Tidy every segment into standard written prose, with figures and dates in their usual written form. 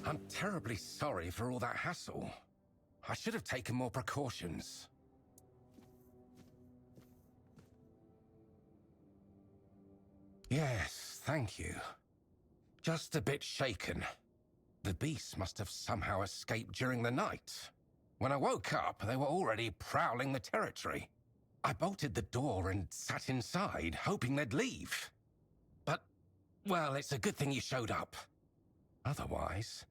I'm terribly sorry for all that hassle. I should have taken more precautions. Yes, thank you. Just a bit shaken. The beasts must have somehow escaped during the night. When I woke up, they were already prowling the territory. I bolted the door and sat inside, hoping they'd leave. But, well, it's a good thing you showed up. Otherwise,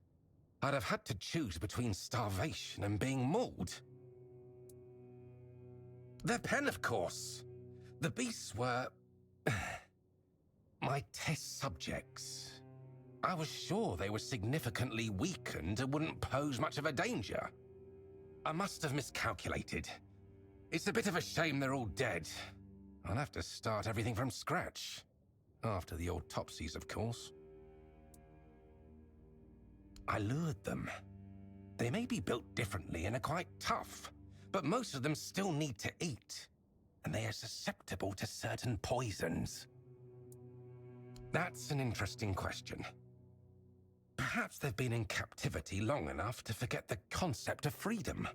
I'd have had to choose between starvation and being mauled. Their pen, of course. The beasts were... my test subjects. I was sure they were significantly weakened and wouldn't pose much of a danger. I must have miscalculated. It's a bit of a shame they're all dead. I'll have to start everything from scratch. After the autopsies, of course. I lured them. They may be built differently and are quite tough, but most of them still need to eat, and they are susceptible to certain poisons. That's an interesting question. Perhaps they've been in captivity long enough to forget the concept of freedom.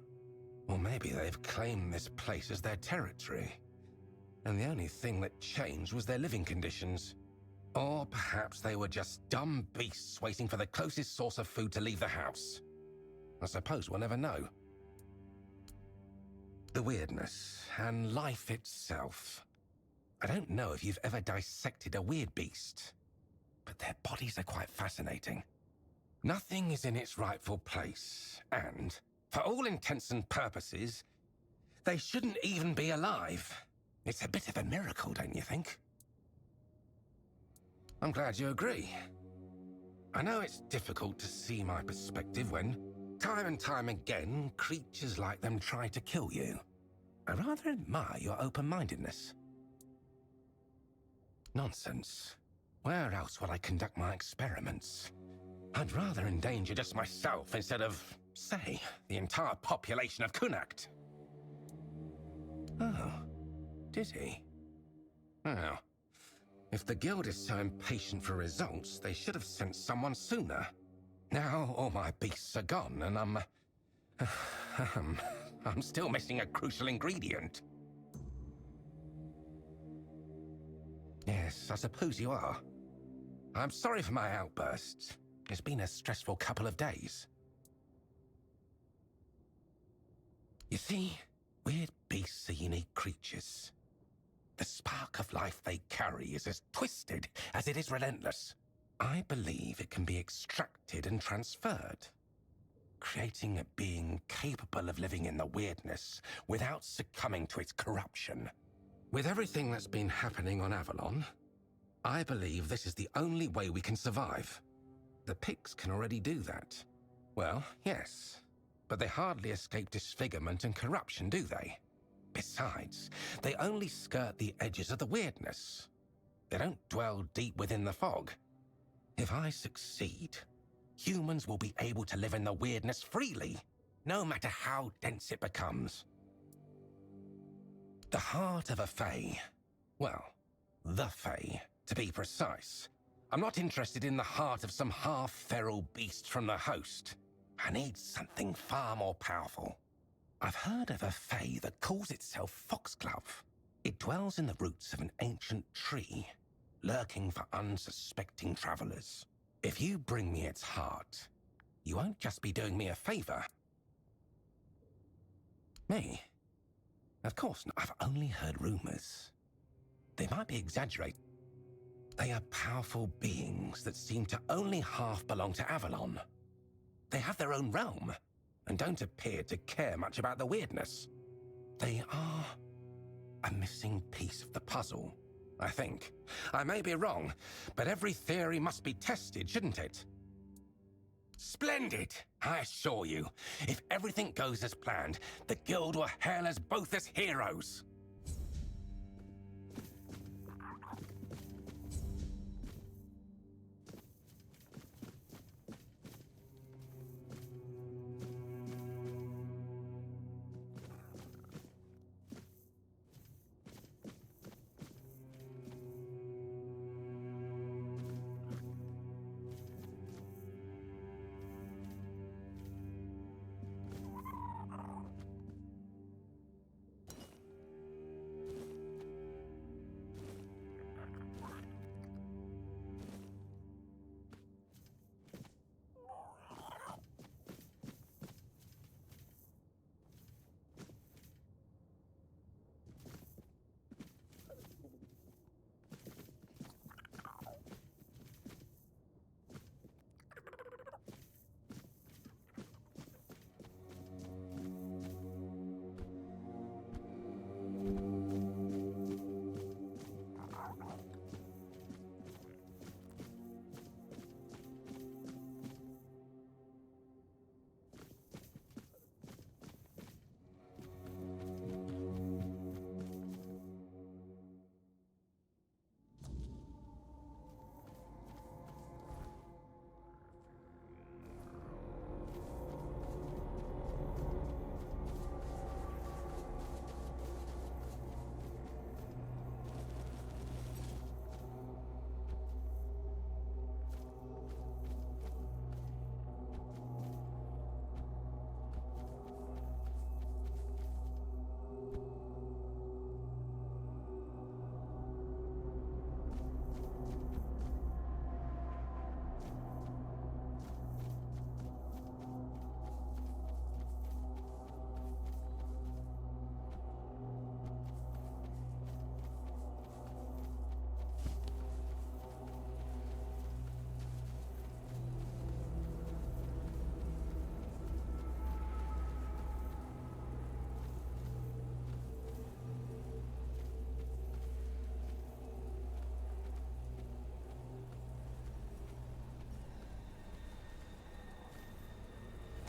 Or maybe they've claimed this place as their territory, and the only thing that changed was their living conditions. Or perhaps they were just dumb beasts waiting for the closest source of food to leave the house. I suppose we'll never know. The weirdness and life itself. I don't know if you've ever dissected a weird beast, but their bodies are quite fascinating. Nothing is in its rightful place, and, for all intents and purposes, they shouldn't even be alive. It's a bit of a miracle, don't you think? I'm glad you agree. I know it's difficult to see my perspective when, time and time again, creatures like them try to kill you. I rather admire your open-mindedness. Nonsense. Where else would I conduct my experiments? I'd rather endanger just myself instead of, say, the entire population of Kunakt. Oh, did he? Well, if the guild is so impatient for results, they should have sent someone sooner. Now all my beasts are gone, and I'm still missing a crucial ingredient. Yes, I suppose you are. I'm sorry for my outbursts. It's been a stressful couple of days. You see, weird beasts are unique creatures. The spark of life they carry is as twisted as it is relentless. I believe it can be extracted and transferred, creating a being capable of living in the weirdness without succumbing to its corruption. With everything that's been happening on Avalon, I believe this is the only way we can survive. The pigs can already do that. Well, yes, but they hardly escape disfigurement and corruption, do they? Besides, they only skirt the edges of the weirdness. They don't dwell deep within the fog. If I succeed, humans will be able to live in the weirdness freely, no matter how dense it becomes. The heart of a Fae, well, the Fae, to be precise. I'm not interested in the heart of some half-feral beast from the host. I need something far more powerful. I've heard of a Fae that calls itself Foxglove. It dwells in the roots of an ancient tree, lurking for unsuspecting travelers. If you bring me its heart, you won't just be doing me a favor. Me? Of course not. I've only heard rumors. They might be exaggerated. They are powerful beings that seem to only half belong to Avalon. They have their own realm, and don't appear to care much about the weirdness. They are a missing piece of the puzzle, I think. I may be wrong, but every theory must be tested, shouldn't it? Splendid, I assure you. If everything goes as planned, the guild will hail us both as heroes.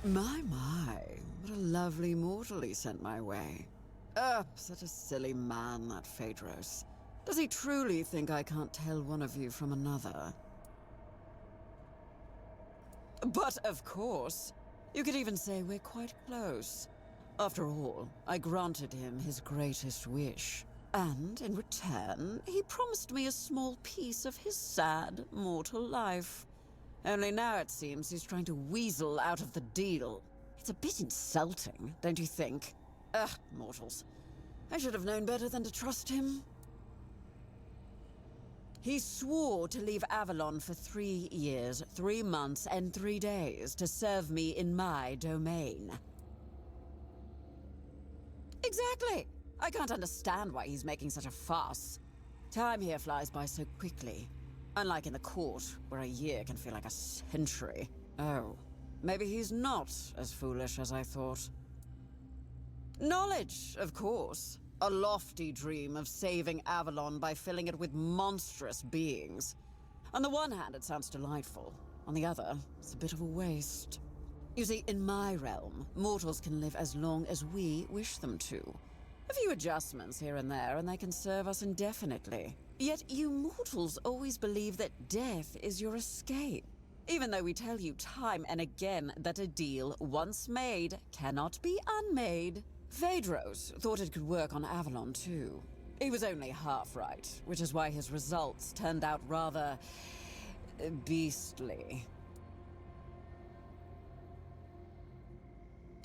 My, what a lovely mortal he sent my way. Such a silly man, that Phaedros. Does he truly think I can't tell one of you from another? But of course, you could even say we're quite close. After all, I granted him his greatest wish. And in return, he promised me a small piece of his sad, mortal life. Only now it seems he's trying to weasel out of the deal. It's a bit insulting, don't you think? Ugh, mortals. I should have known better than to trust him. He swore to leave Avalon for 3 years, 3 months, and 3 days to serve me in my domain. Exactly! I can't understand why he's making such a fuss. Time here flies by so quickly. Unlike in the court, where a year can feel like a century. Oh, maybe he's not as foolish as I thought. Knowledge, of course. A lofty dream of saving Avalon by filling it with monstrous beings. On the one hand, it sounds delightful. On the other, it's a bit of a waste. You see, in my realm, mortals can live as long as we wish them to. A few adjustments here and there, and they can serve us indefinitely. Yet you mortals always believe that death is your escape. Even though we tell you time and again that a deal once made cannot be unmade. Phaedros thought it could work on Avalon too. He was only half right, which is why his results turned out rather beastly.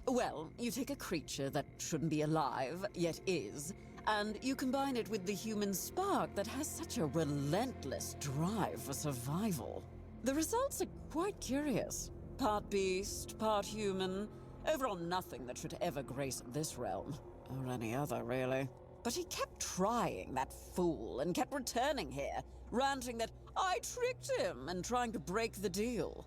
Well, you take a creature that shouldn't be alive, yet is, and you combine it with the human spark that has such a relentless drive for survival. The results are quite curious. Part beast, part human. Overall nothing that should ever grace this realm. Or any other, really. But he kept trying, that fool, and kept returning here, ranting that I tricked him and trying to break the deal.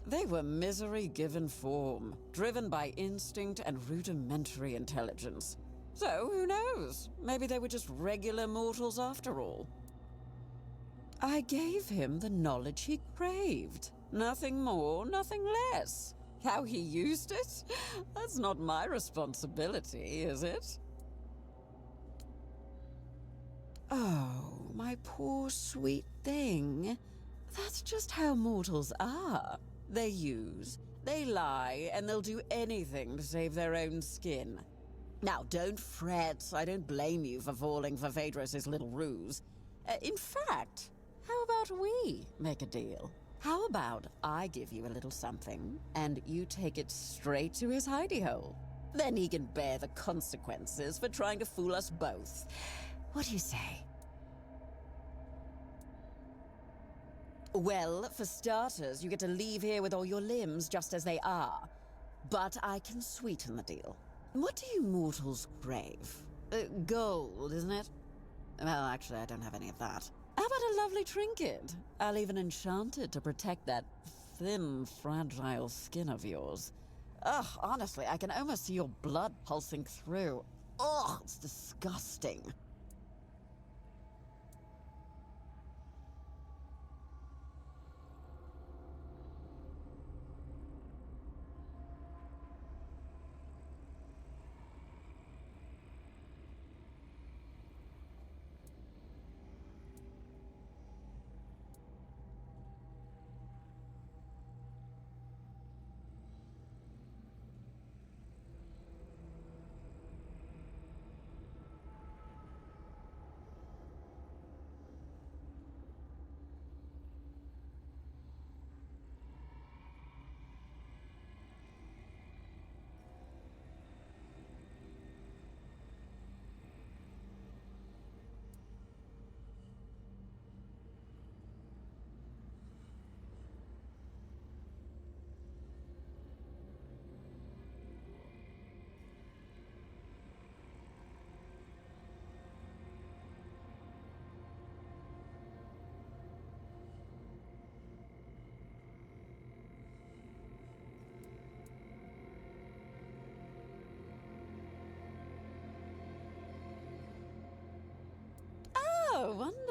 They were misery given form, driven by instinct and rudimentary intelligence. So, who knows? Maybe they were just regular mortals after all. I gave him the knowledge he craved. Nothing more, nothing less. How he used it? That's not my responsibility, is it? Oh, my poor sweet thing. That's just how mortals are. They use, they lie, and they'll do anything to save their own skin. Now, don't fret. I don't blame you for falling for Phaedros' little ruse. In fact, how about we make a deal? How about I give you a little something, and you take it straight to his hidey hole? Then he can bear the consequences for trying to fool us both. What do you say? Well, for starters, you get to leave here with all your limbs just as they are. But I can sweeten the deal. What do you mortals crave? Gold, isn't it? Well, actually, I don't have any of that. How about a lovely trinket? I'll even enchant it to protect that thin, fragile skin of yours. Ugh, honestly, I can almost see your blood pulsing through. Ugh, it's disgusting.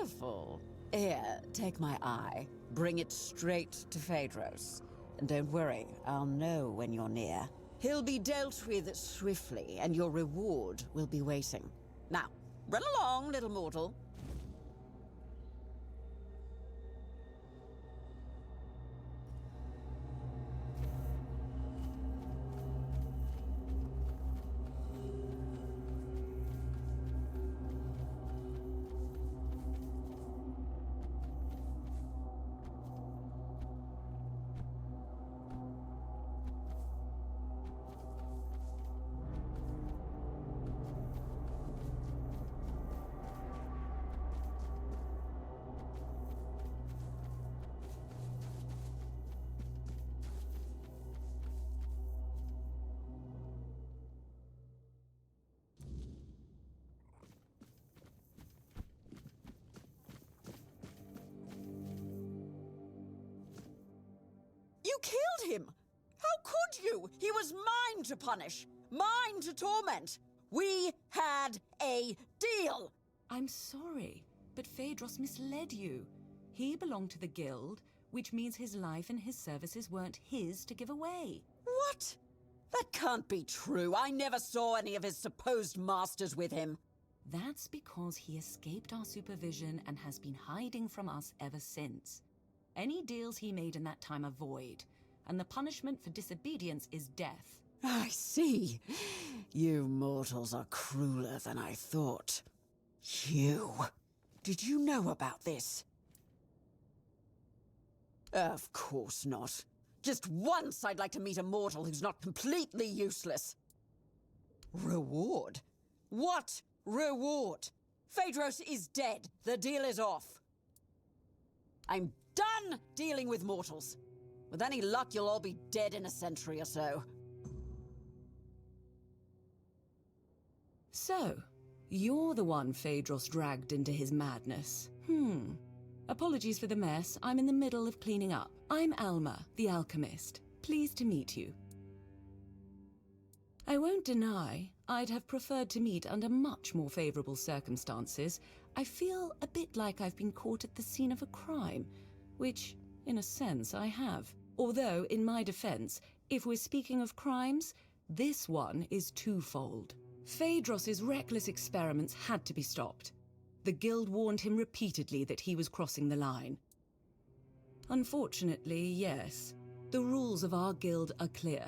Wonderful. Here, take my eye. Bring it straight to Phaedros. And don't worry, I'll know when you're near. He'll be dealt with swiftly, and your reward will be waiting. Now, run along, little mortal. You killed him! How could you? He was mine to punish, mine to torment. We had a deal! I'm sorry, but Phaedros misled you. He belonged to the guild, which means his life and his services weren't his to give away. What? That can't be true. I never saw any of his supposed masters with him. That's because he escaped our supervision and has been hiding from us ever since. Any deals he made in that time are void, and the punishment for disobedience is death. I see. You mortals are crueler than I thought. You. Did you know about this? Of course not. Just once I'd like to meet a mortal who's not completely useless. Reward? What reward? Phaedros is dead. The deal is off. I'm done dealing with mortals. With any luck, you'll all be dead in a century or so. So, you're the one Phaedros dragged into his madness. Apologies for the mess. I'm in the middle of cleaning up. I'm Alma, the alchemist. Pleased to meet you. I won't deny, I'd have preferred to meet under much more favorable circumstances. I feel a bit like I've been caught at the scene of a crime, which, in a sense, I have. Although, in my defense, if we're speaking of crimes, this one is twofold. Phaedros's reckless experiments had to be stopped. The guild warned him repeatedly that he was crossing the line. Unfortunately, yes, the rules of our guild are clear.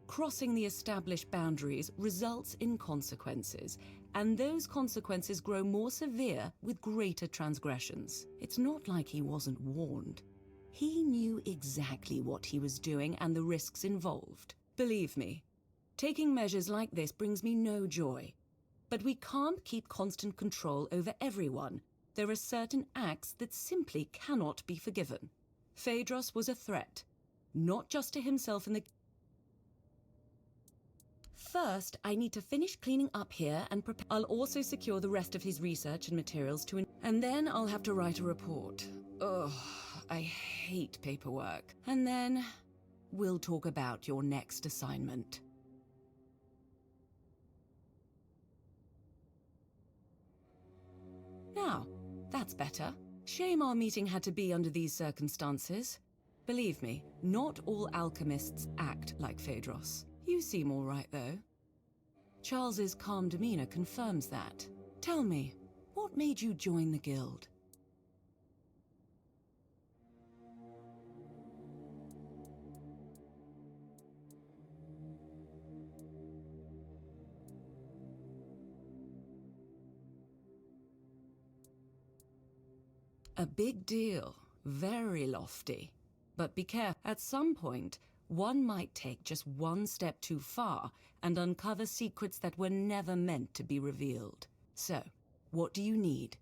Crossing the established boundaries results in consequences, and those consequences grow more severe with greater transgressions. It's not like he wasn't warned. He knew exactly what he was doing and the risks involved. Believe me, taking measures like this brings me no joy. But we can't keep constant control over everyone. There are certain acts that simply cannot be forgiven. Phaedros was a threat, not just to himself and the... First, I need to finish cleaning up here and prepare. I'll also secure the rest of his research and materials to... And then I'll have to write a report. Ugh, I hate paperwork. And then we'll talk about your next assignment. Now, that's better. Shame our meeting had to be under these circumstances. Believe me, not all alchemists act like Phaedros. You seem all right, though. Charles's calm demeanor confirms that. Tell me, what made you join the guild? A big deal. Very lofty. But be careful. At some point, one might take just one step too far and uncover secrets that were never meant to be revealed. So, what do you need?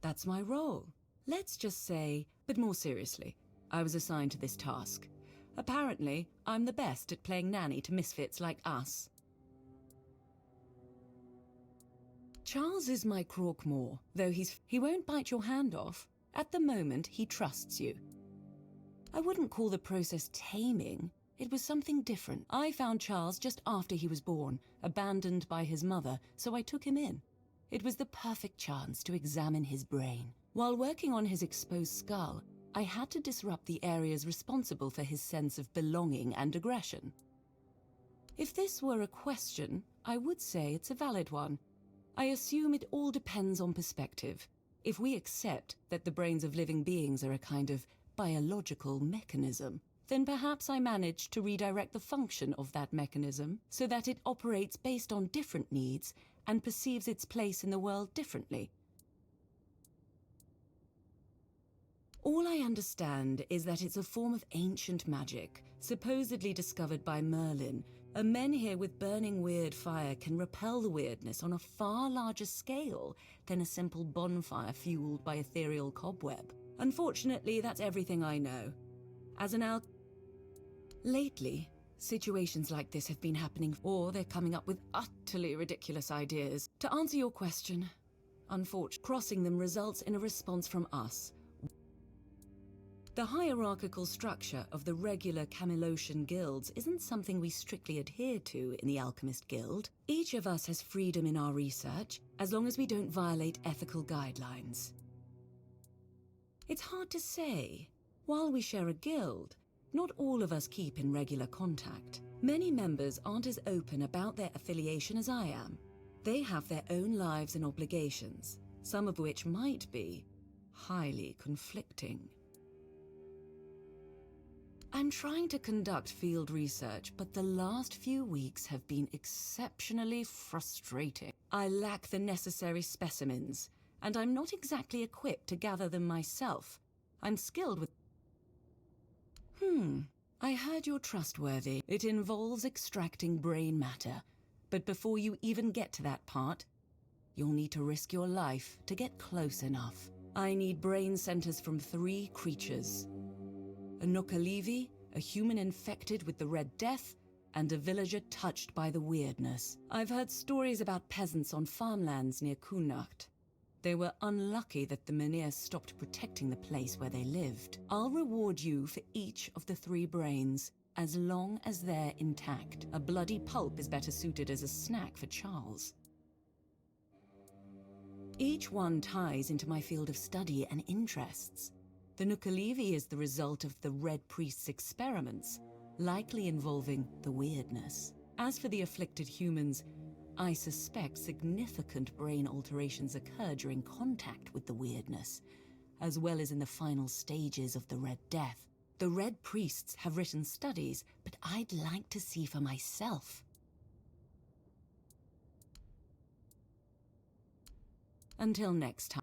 That's my role. Let's just say, but more seriously, I was assigned to this task. Apparently, I'm the best at playing nanny to misfits like us. Charles is my Croakmore, though he won't bite your hand off. At the moment, he trusts you. I wouldn't call the process taming, It was something different. I found Charles just after he was born, abandoned by his mother, so I took him in. It was the perfect chance to examine his brain. While working on his exposed skull, I had to disrupt the areas responsible for his sense of belonging and aggression. If this were a question, I would say it's a valid one. I assume it all depends on perspective. If we accept that the brains of living beings are a kind of biological mechanism, then perhaps I managed to redirect the function of that mechanism so that it operates based on different needs and perceives its place in the world differently. All I understand is that it's a form of ancient magic, supposedly discovered by Merlin. A menhir with burning weird fire can repel the weirdness on a far larger scale than a simple bonfire fueled by ethereal cobweb. Unfortunately, that's everything I know. As an Lately, situations like this have been happening, or they're coming up with utterly ridiculous ideas. To answer your question, unfortunately, crossing them results in a response from us. The hierarchical structure of the regular Camelosian guilds isn't something we strictly adhere to in the Alchemist Guild. Each of us has freedom in our research, as long as we don't violate ethical guidelines. It's hard to say. While we share a guild, not all of us keep in regular contact. Many members aren't as open about their affiliation as I am. They have their own lives and obligations, some of which might be highly conflicting. I'm trying to conduct field research, but the last few weeks have been exceptionally frustrating. I lack the necessary specimens, and I'm not exactly equipped to gather them myself. I'm skilled with... I heard you're trustworthy. It involves extracting brain matter, but before you even get to that part, you'll need to risk your life to get close enough. I need brain centers from 3 creatures. A Nookalivi, a human infected with the Red Death, and a villager touched by the weirdness. I've heard stories about peasants on farmlands near Kunacht. They were unlucky that the Menhir stopped protecting the place where they lived. I'll reward you for each of the 3 brains, as long as they're intact. A bloody pulp is better suited as a snack for Charles. Each one ties into my field of study and interests. The Nookalivi is the result of the Red Priest's experiments, likely involving the weirdness. As for the afflicted humans, I suspect significant brain alterations occur during contact with the weirdness, as well as in the final stages of the Red Death. The Red Priests have written studies, but I'd like to see for myself. Until next time.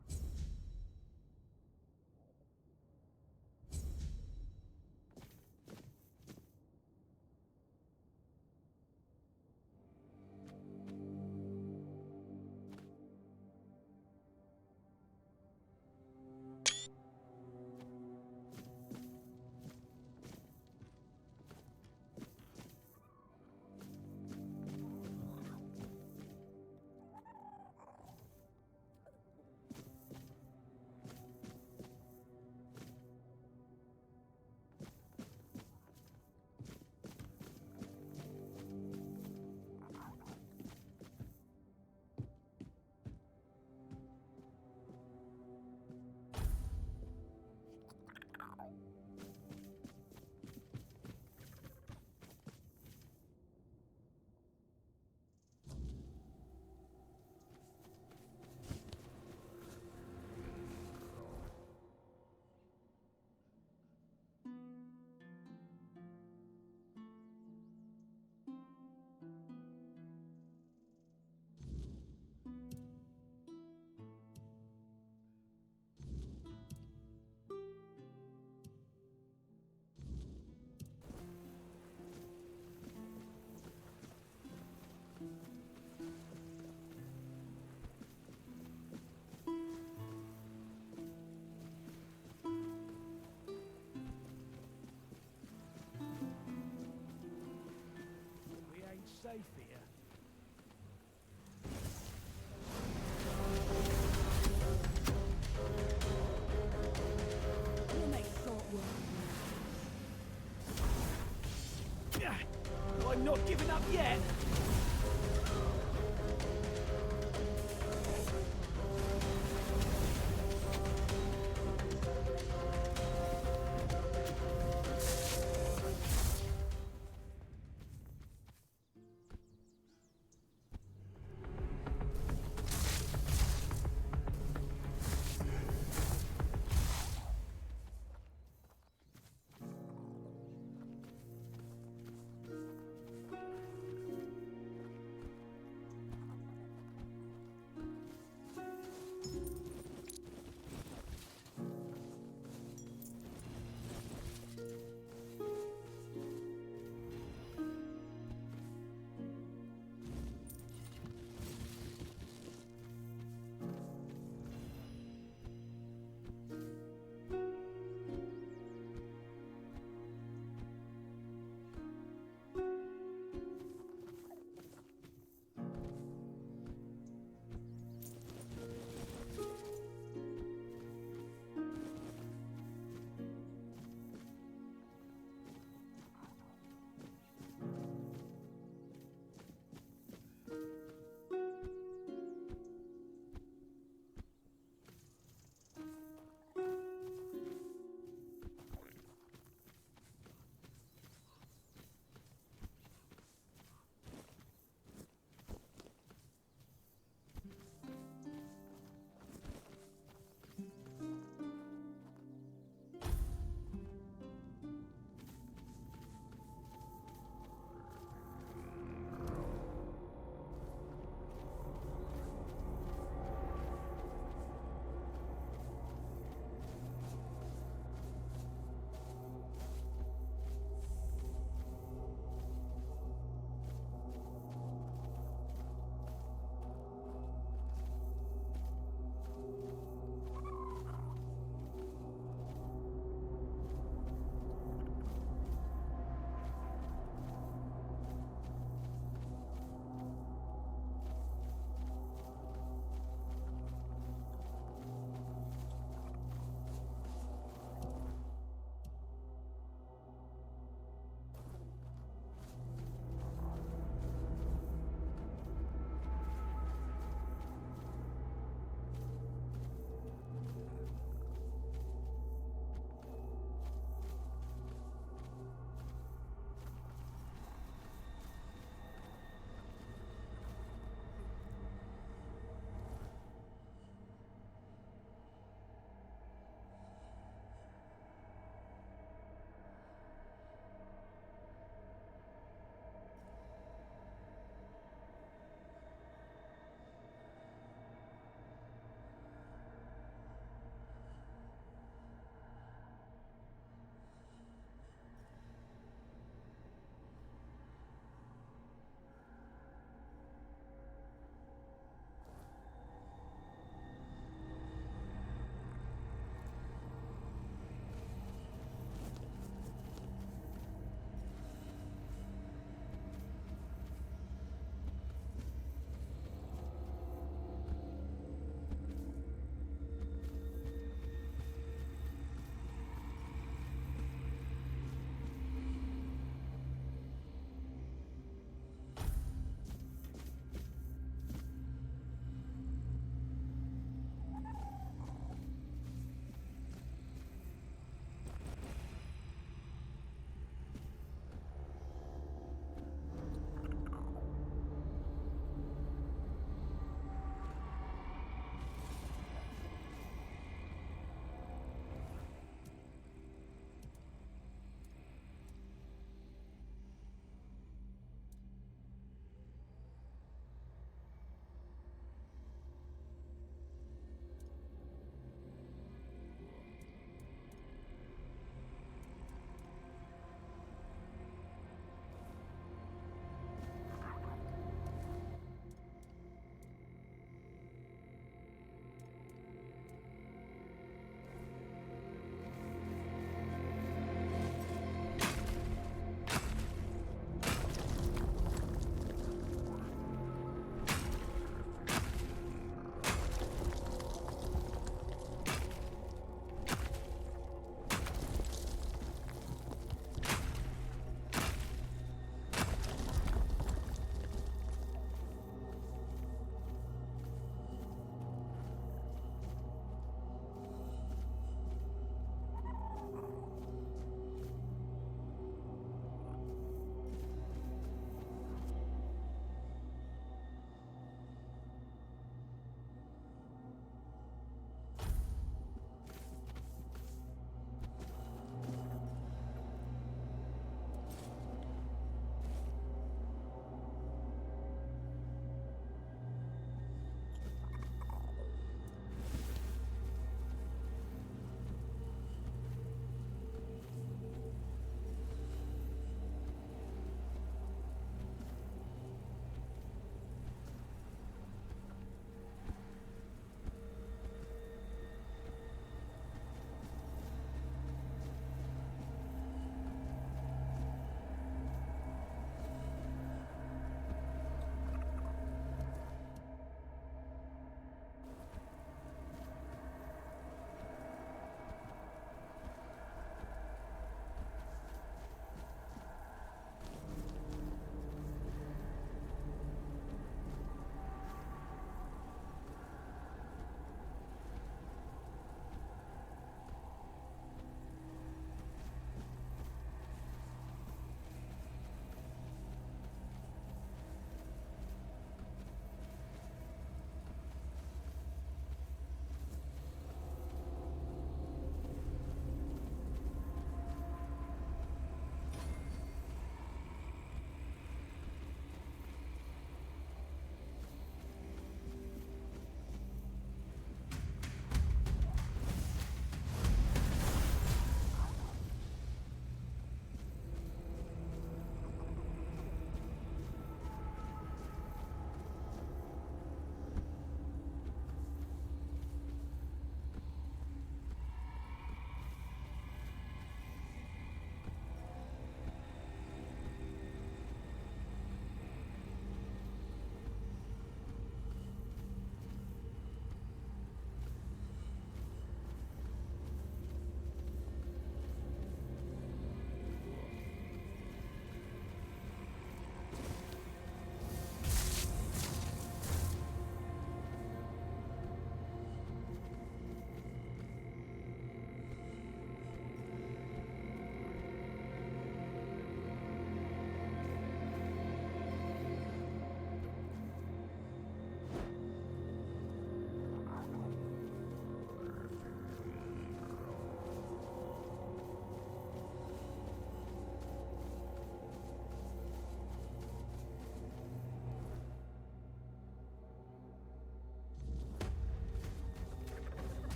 not giving up yet.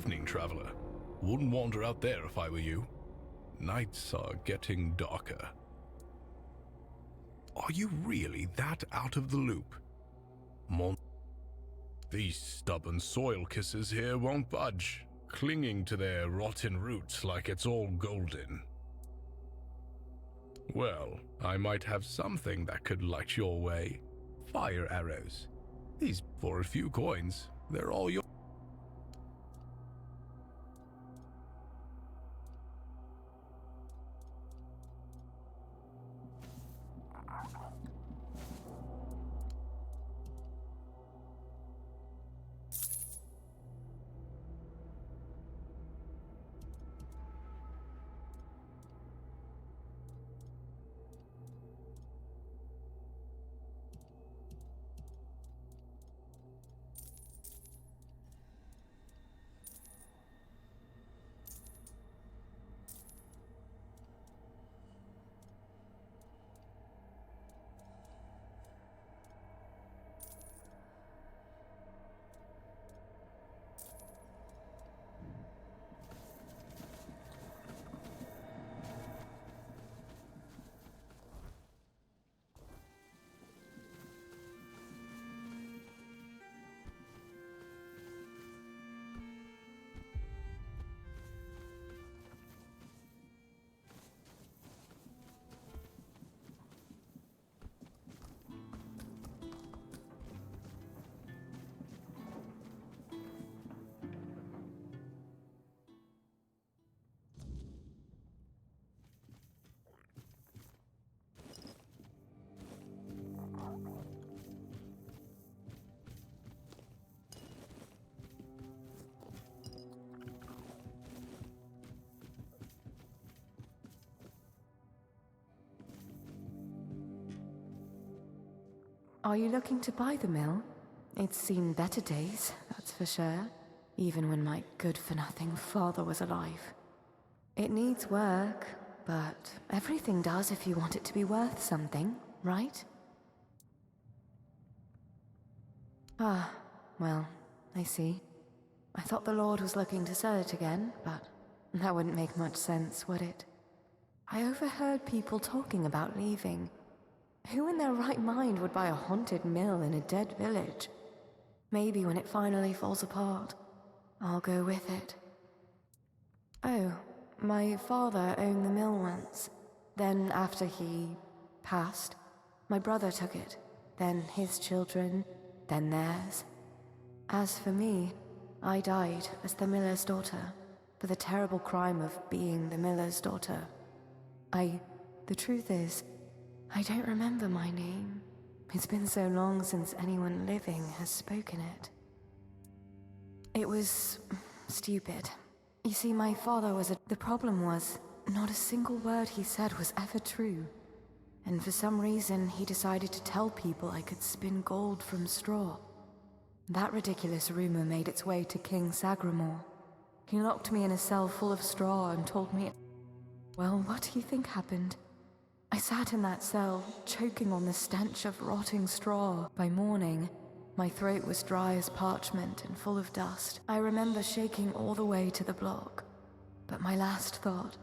evening, traveler. Wouldn't wander out there if I were you. Nights are getting darker. Are you really that out of the loop? These stubborn soil kissers here won't budge, clinging to their rotten roots like it's all golden. Well, I might have something that could light your way. Fire arrows. These for a few coins. They're all yours. Are you looking to buy the mill? It's seen better days, that's for sure. Even when my good-for-nothing father was alive. It needs work, but everything does if you want it to be worth something, right? Ah, well, I see. I thought the Lord was looking to sell it again, but that wouldn't make much sense, would it? I overheard people talking about leaving. Who in their right mind would buy a haunted mill in a dead village? Maybe when it finally falls apart, I'll go with it. Oh, my father owned the mill once. Then after he passed, my brother took it. Then his children, then theirs. As for me, I died as the miller's daughter, for the terrible crime of being the miller's daughter. The truth is, I don't remember my name. It's been so long since anyone living has spoken it. It was stupid. You see, my father was The problem was, not a single word he said was ever true. And for some reason, he decided to tell people I could spin gold from straw. That ridiculous rumor made its way to King Sagramore. He locked me in a cell full of straw and told me... Well, what do you think happened? I sat in that cell, choking on the stench of rotting straw. By morning, my throat was dry as parchment and full of dust. I remember shaking all the way to the block. But my last thought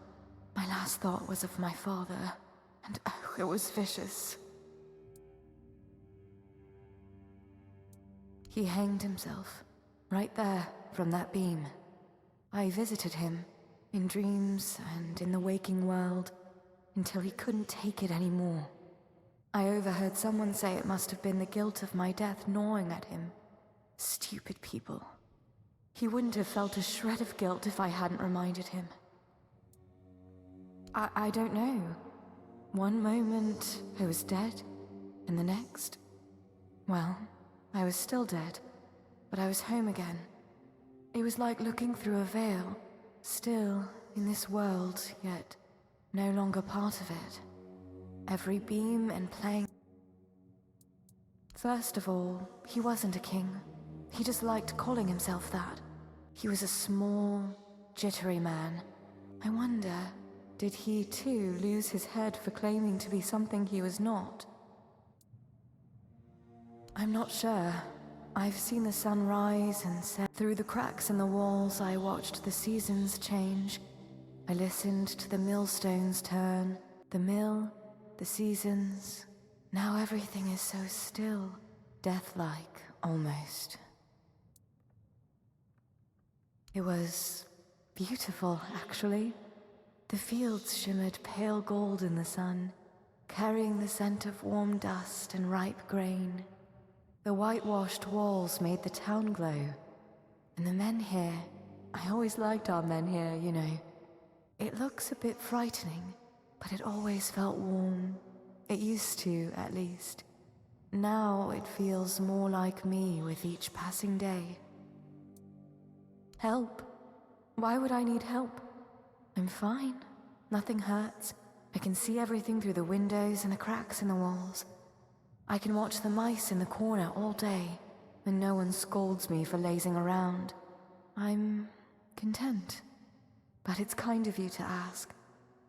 was of my father. And oh, it was vicious. He hanged himself, right there, from that beam. I visited him, in dreams and in the waking world, until he couldn't take it anymore. I overheard someone say it must have been the guilt of my death gnawing at him. Stupid people. He wouldn't have felt a shred of guilt if I hadn't reminded him. I don't know. One moment, I was dead, and the next... Well, I was still dead, but I was home again. It was like looking through a veil, still in this world, yet no longer part of it. Every beam and plank. First of all, he wasn't a king. He just liked calling himself that. He was a small, jittery man. I wonder, did he too lose his head for claiming to be something he was not? I'm not sure. I've seen the sun rise and set. Through the cracks in the walls, I watched the seasons change. I listened to the millstones turn. The mill, the seasons. Now everything is so still. Death-like, almost. It was beautiful, actually. The fields shimmered pale gold in the sun, carrying the scent of warm dust and ripe grain. The whitewashed walls made the town glow. And the men here, I always liked our men here, you know. It looks a bit frightening, but it always felt warm. It used to, at least. Now it feels more like me with each passing day. Help? Why would I need help? I'm fine. Nothing hurts. I can see everything through the windows and the cracks in the walls. I can watch the mice in the corner all day, and no one scolds me for lazing around. I'm content. But it's kind of you to ask.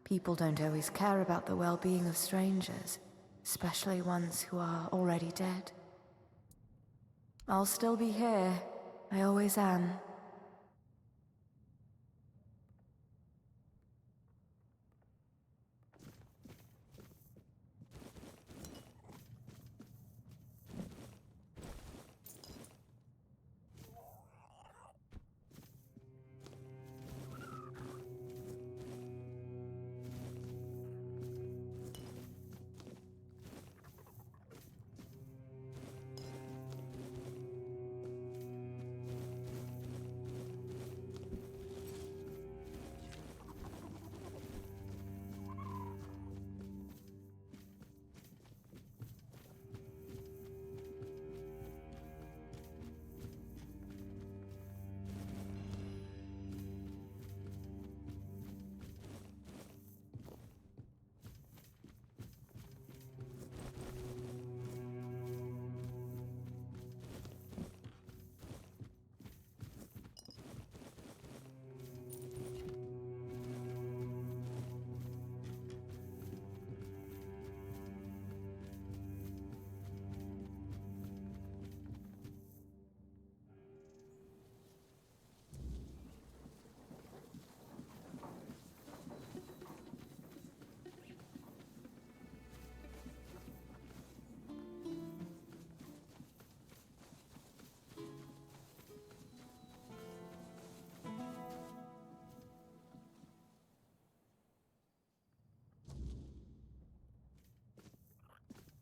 People don't always care about the well-being of strangers, especially ones who are already dead. I'll still be here. I always am.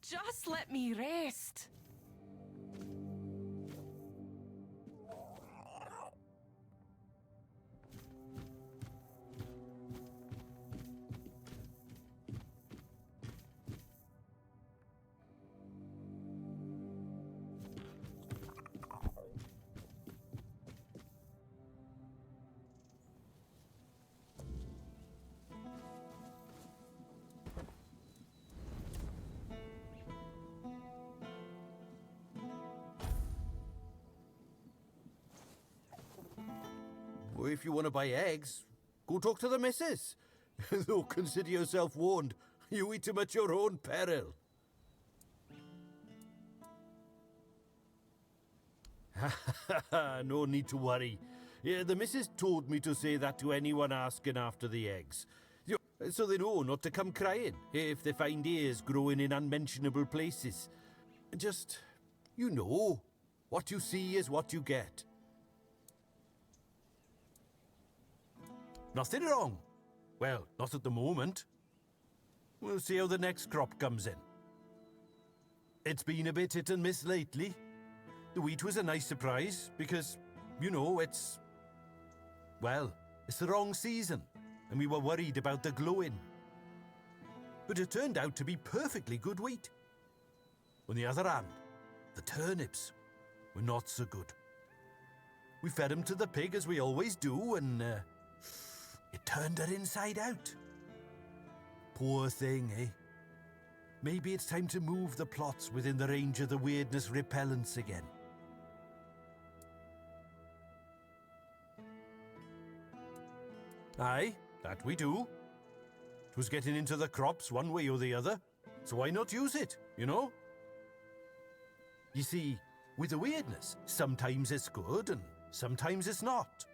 Just let me rest. Well, if you want to buy eggs, go talk to the missus. Though consider yourself warned. You eat 'em at your own peril. No need to worry. Yeah, the missus told me to say that to anyone asking after the eggs. So they know not to come crying if they find ears growing in unmentionable places. Just, you know, what you see is what you get. Nothing wrong. Well, not at the moment. We'll see how the next crop comes in. It's been a bit hit and miss lately. The wheat was a nice surprise because, you know, it's the wrong season and we were worried about the glowing. But it turned out to be perfectly good wheat. On the other hand, the turnips were not so good. We fed them to the pig as we always do and it turned her inside out. Poor thing, eh? Maybe it's time to move the plots within the range of the weirdness repellents again. Aye, that we do. It was getting into the crops one way or the other, so why not use it, you know? You see, With the weirdness, sometimes it's good and sometimes it's not.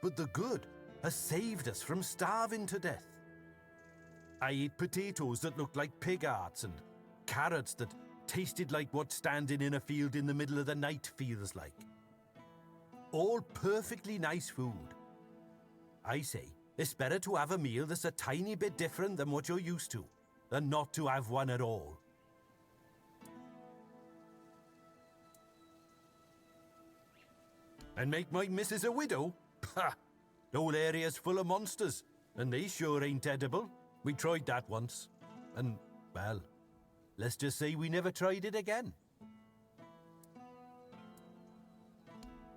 But the good has saved us from starving to death. I ate potatoes that looked like pig hearts and carrots that tasted like what standing in a field in the middle of the night feels like. All perfectly nice food. I say, it's better to have a meal that's a tiny bit different than what you're used to, than not to have one at all. And make my missus a widow? Pah! The whole area's full of monsters, and they sure ain't edible. We tried that once, and, well, let's just say we never tried it again.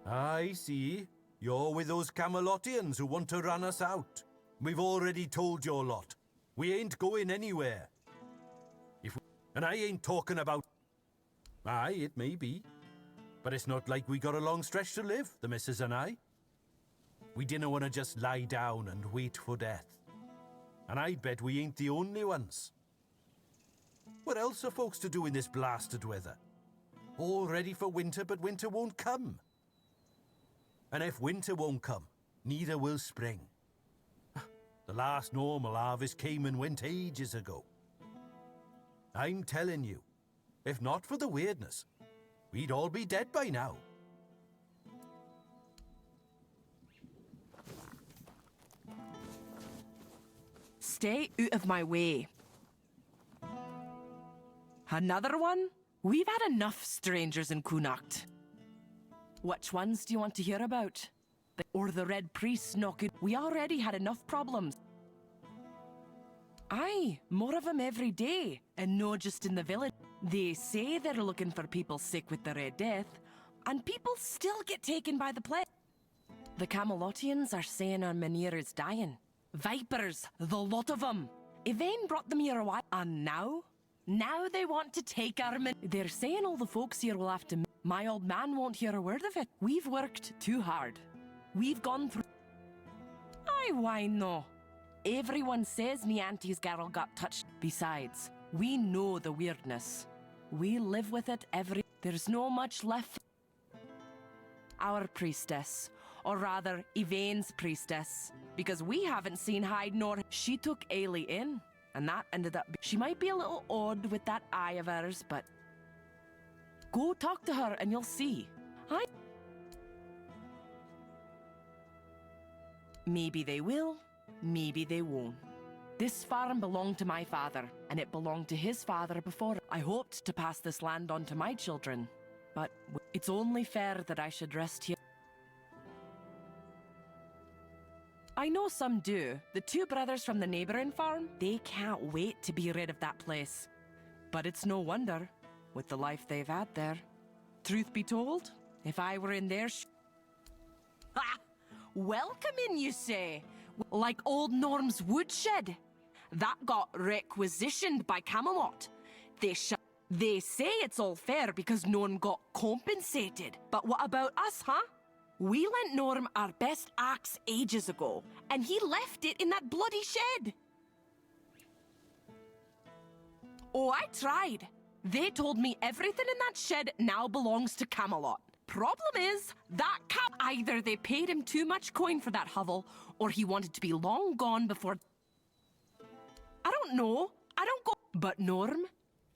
I see. You're with those Camelotians who want to run us out. We've already told your lot. We ain't going anywhere. And I ain't talking about... Aye, it may be. But it's not like we got a long stretch to live, the missus and I. We didn't want to just lie down and wait for death. And I bet we ain't the only ones. What else are folks to do in this blasted weather? All ready for winter, but winter won't come. And if winter won't come, neither will spring. The last normal harvest came and went ages ago. I'm telling you, if not for the weirdness, we'd all be dead by now. Stay out of my way. Another one? We've had enough strangers in Connacht. Which ones do you want to hear about? Or the Red Priest knocking? We already had enough problems. Aye, more of them every day, and no just in the village. They say they're looking for people sick with the Red Death, and people still get taken by the plague. The Camelotians are saying our Mynheer is dying. Vipers, the lot of them. Yvain brought them here a while, and now they want to take our They're saying all the folks here will have to... My old man won't hear a word of it. We've worked too hard. We've gone through... Aye, why no? Everyone says me auntie's girl got touched. Besides, we know the weirdness. We live with it every... There's no much left. Our priestess, or rather, Yvain's priestess, because we haven't seen hide nor... She took Ailey in, and that ended up... She might be a little odd with that eye of hers, but... Go talk to her and you'll see. Maybe they will, maybe they won't. This farm belonged to my father, and it belonged to his father before. I hoped to pass this land on to my children, but it's only fair that I should rest here. I know some do. The two brothers from the neighboring farm, they can't wait to be rid of that place. But it's no wonder, with the life they've had there. Truth be told, if I were in their Ha! Welcome in, you say? Like old Norm's woodshed. That got requisitioned by Camelot. They say it's all fair because no one got compensated. But what about us, huh? We lent Norm our best axe ages ago, and he left it in that bloody shed. Oh, I tried. They told me everything in that shed now belongs to Camelot. Problem is, that either they paid him too much coin for that hovel, or he wanted to be long gone before... I don't know. I don't go... But Norm,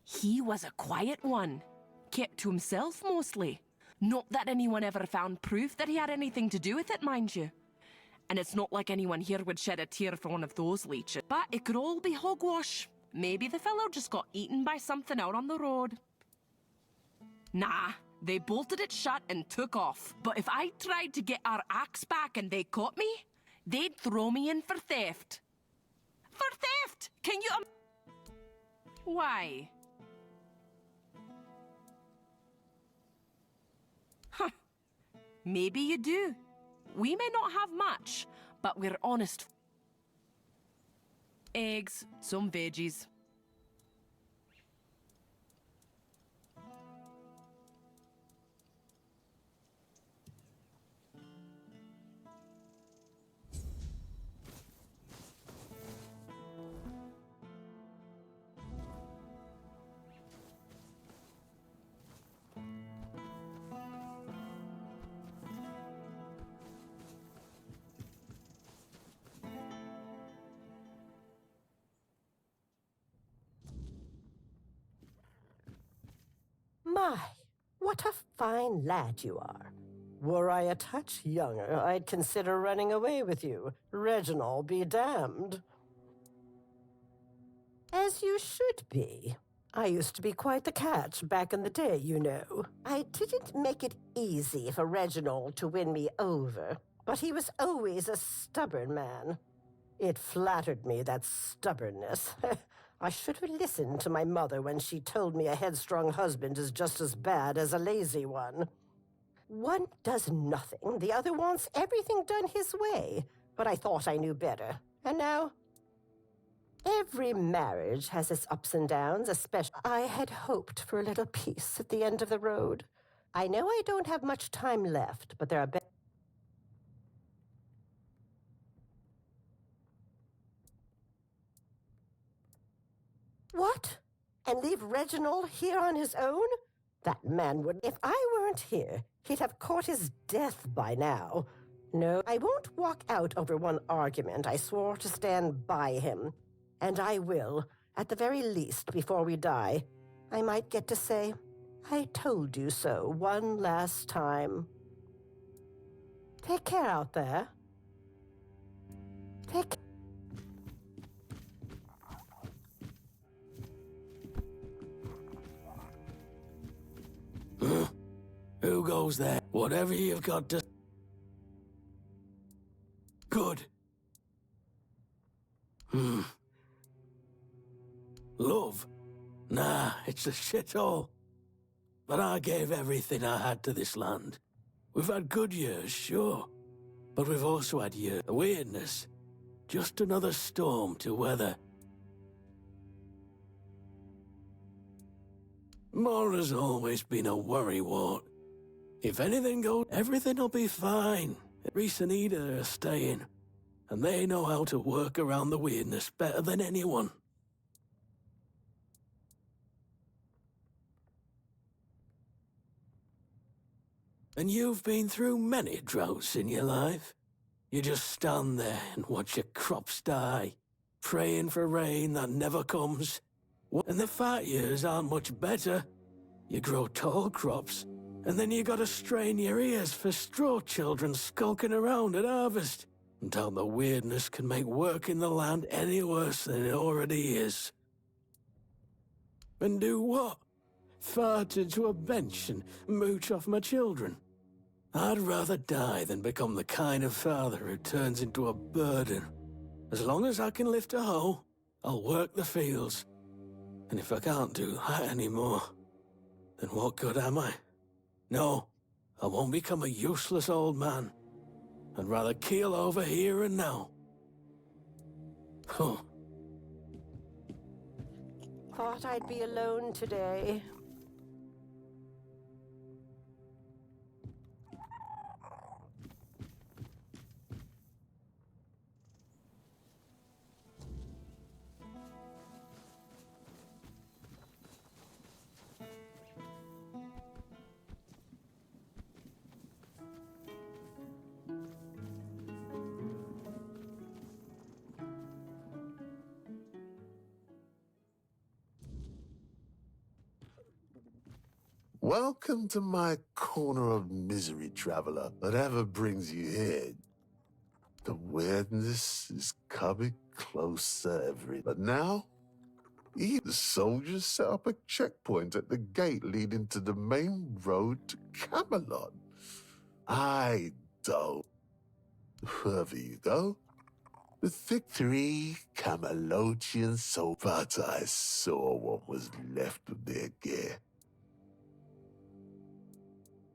he was a quiet one. Kept to himself, mostly. Not that anyone ever found proof that he had anything to do with it, mind you. And it's not like anyone here would shed a tear for one of those leeches. But it could all be hogwash. Maybe the fellow just got eaten by something out on the road. Nah, they bolted it shut and took off. But if I tried to get our axe back and they caught me, they'd throw me in for theft. For theft! Can you... Why? Huh. Maybe you do. We may not have much, but we're honest. Eggs, some veggies. My, what a fine lad you are. Were I a touch younger, I'd consider running away with you. Reginald be damned. As you should be. I used to be quite the catch back in the day, you know. I didn't make it easy for Reginald to win me over, but he was always a stubborn man. It flattered me, that stubbornness. I should have listened to my mother when she told me a headstrong husband is just as bad as a lazy one. One does nothing, the other wants everything done his way. But I thought I knew better. And now, every marriage has its ups and downs, especially. I had hoped for a little peace at the end of the road. I know I don't have much time left, but there are What? And leave Reginald here on his own? That man would. If I weren't here, he'd have caught his death by now. No, I won't walk out over one argument. I swore to stand by him. And I will, at the very least, before we die. I might get to say, I told you so one last time. Take care out there. Take care. Who goes there? Whatever you've got to... Good. Love? Nah, it's a shithole. But I gave everything I had to this land. We've had good years, sure. But we've also had years of weirdness. Just another storm to weather. Mora's always been a worrywart. If anything goes, everything'll be fine. Reese and Ida are staying, and they know how to work around the weirdness better than anyone. And you've been through many droughts in your life. You just stand there and watch your crops die, praying for rain that never comes. And the fat years aren't much better. You grow tall crops, and then you gotta strain your ears for straw children skulking around at harvest, until the weirdness can make work in the land any worse than it already is. And do what? Fart into a bench and mooch off my children? I'd rather die than become the kind of father who turns into a burden. As long as I can lift a hoe, I'll work the fields. And if I can't do that anymore, then what good am I? No, I won't become a useless old man. I'd rather keel over here and now. Huh. Thought I'd be alone today. Welcome to my corner of misery, traveler. Whatever brings you here. The weirdness is coming closer But now, the soldiers set up a checkpoint at the gate leading to the main road to Camelot. I don't. Wherever you go, with victory, Camelotian soul. But I saw what was left of their gear.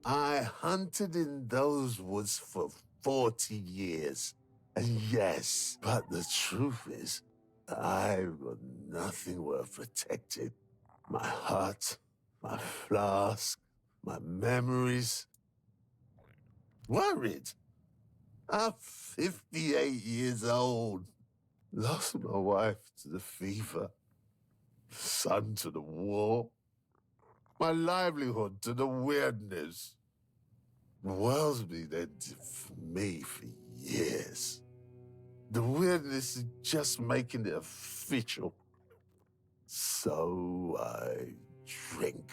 I hunted in those woods for 40 years. And yes, but the truth is, I've got nothing worth protecting. My heart, my flask, my memories. Worried. I'm 58 years old. Lost my wife to the fever, son to the war, my livelihood to the weirdness. The world's been empty for me for years. The weirdness is just making it official. So I drink.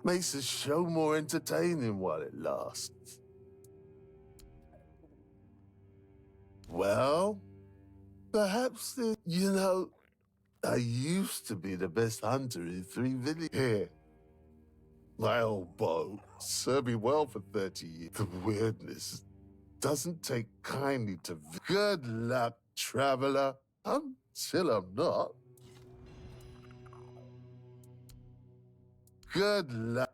Makes the show more entertaining while it lasts. Well, perhaps I used to be the best hunter in 3 villages. Here, my old bow served me well for 30 years. The weirdness doesn't take kindly to... Good luck, traveler. Until I'm not. Good luck.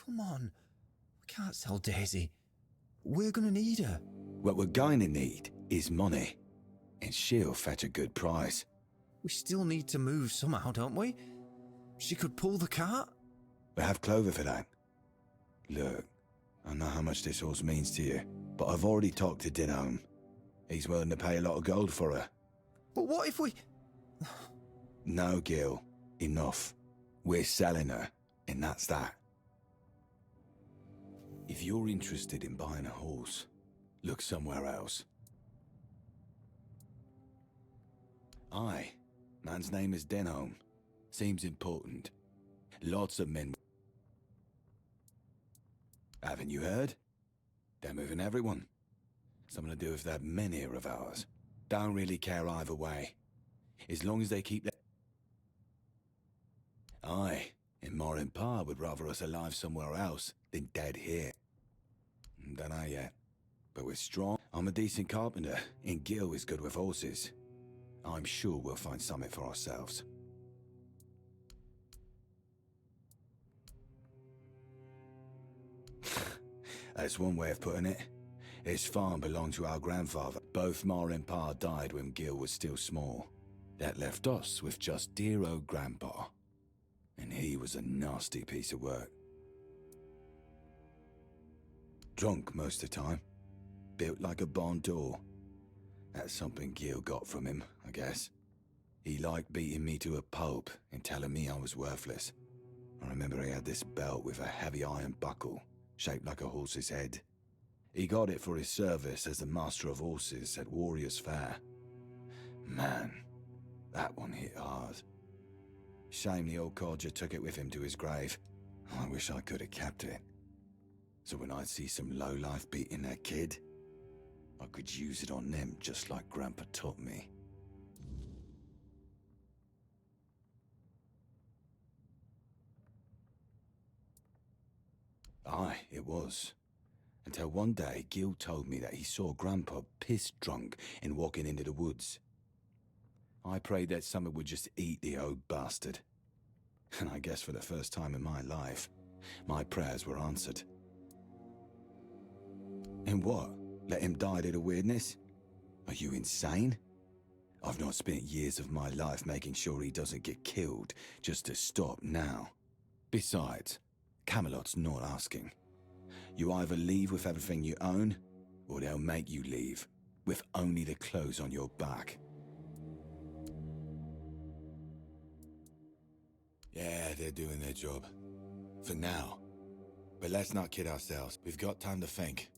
Come on. We can't sell Daisy. We're gonna need her. What we're going to need is money. And she'll fetch a good price. We still need to move somehow, don't we? She could pull the cart. We have Clover for that. Look, I know how much this horse means to you, but I've already talked to Dinholm. He's willing to pay a lot of gold for her. But what if we... No, Gil. Enough. We're selling her, and that's that. If you're interested in buying a horse, look somewhere else. Aye, man's name is Dinholm. Seems important. Lots of men... Haven't you heard? They're moving everyone. Something to do with that menhir of ours. Don't really care either way. As long as they keep their... Aye, and Morin Pa would rather us alive somewhere else than dead here. Dunno yet, but we're strong. I'm a decent carpenter, and Gil is good with horses. I'm sure we'll find something for ourselves. That's one way of putting it. His farm belonged to our grandfather. Both Ma and Pa died when Gil was still small. That left us with just dear old Grandpa. And he was a nasty piece of work. Drunk most of the time. Built like a barn door. That's something Gil got from him, I guess. He liked beating me to a pulp and telling me I was worthless. I remember he had this belt with a heavy iron buckle, shaped like a horse's head. He got it for his service as the master of horses at Warriors' Fair. Man, that one hit hard. Shame the old codger took it with him to his grave. I wish I could have kept it. So when I'd see some lowlife beating their kid, I could use it on them just like Grandpa taught me. Aye, it was. Until one day, Gil told me that he saw Grandpa pissed drunk and walking into the woods. I prayed that something would just eat the old bastard. And I guess for the first time in my life, my prayers were answered. And what? Let him die to the weirdness? Are you insane? I've not spent years of my life making sure he doesn't get killed just to stop now. Besides, Camelot's not asking. You either leave with everything you own, or they'll make you leave with only the clothes on your back. Yeah, they're doing their job. For now. But let's not kid ourselves. We've got time to think.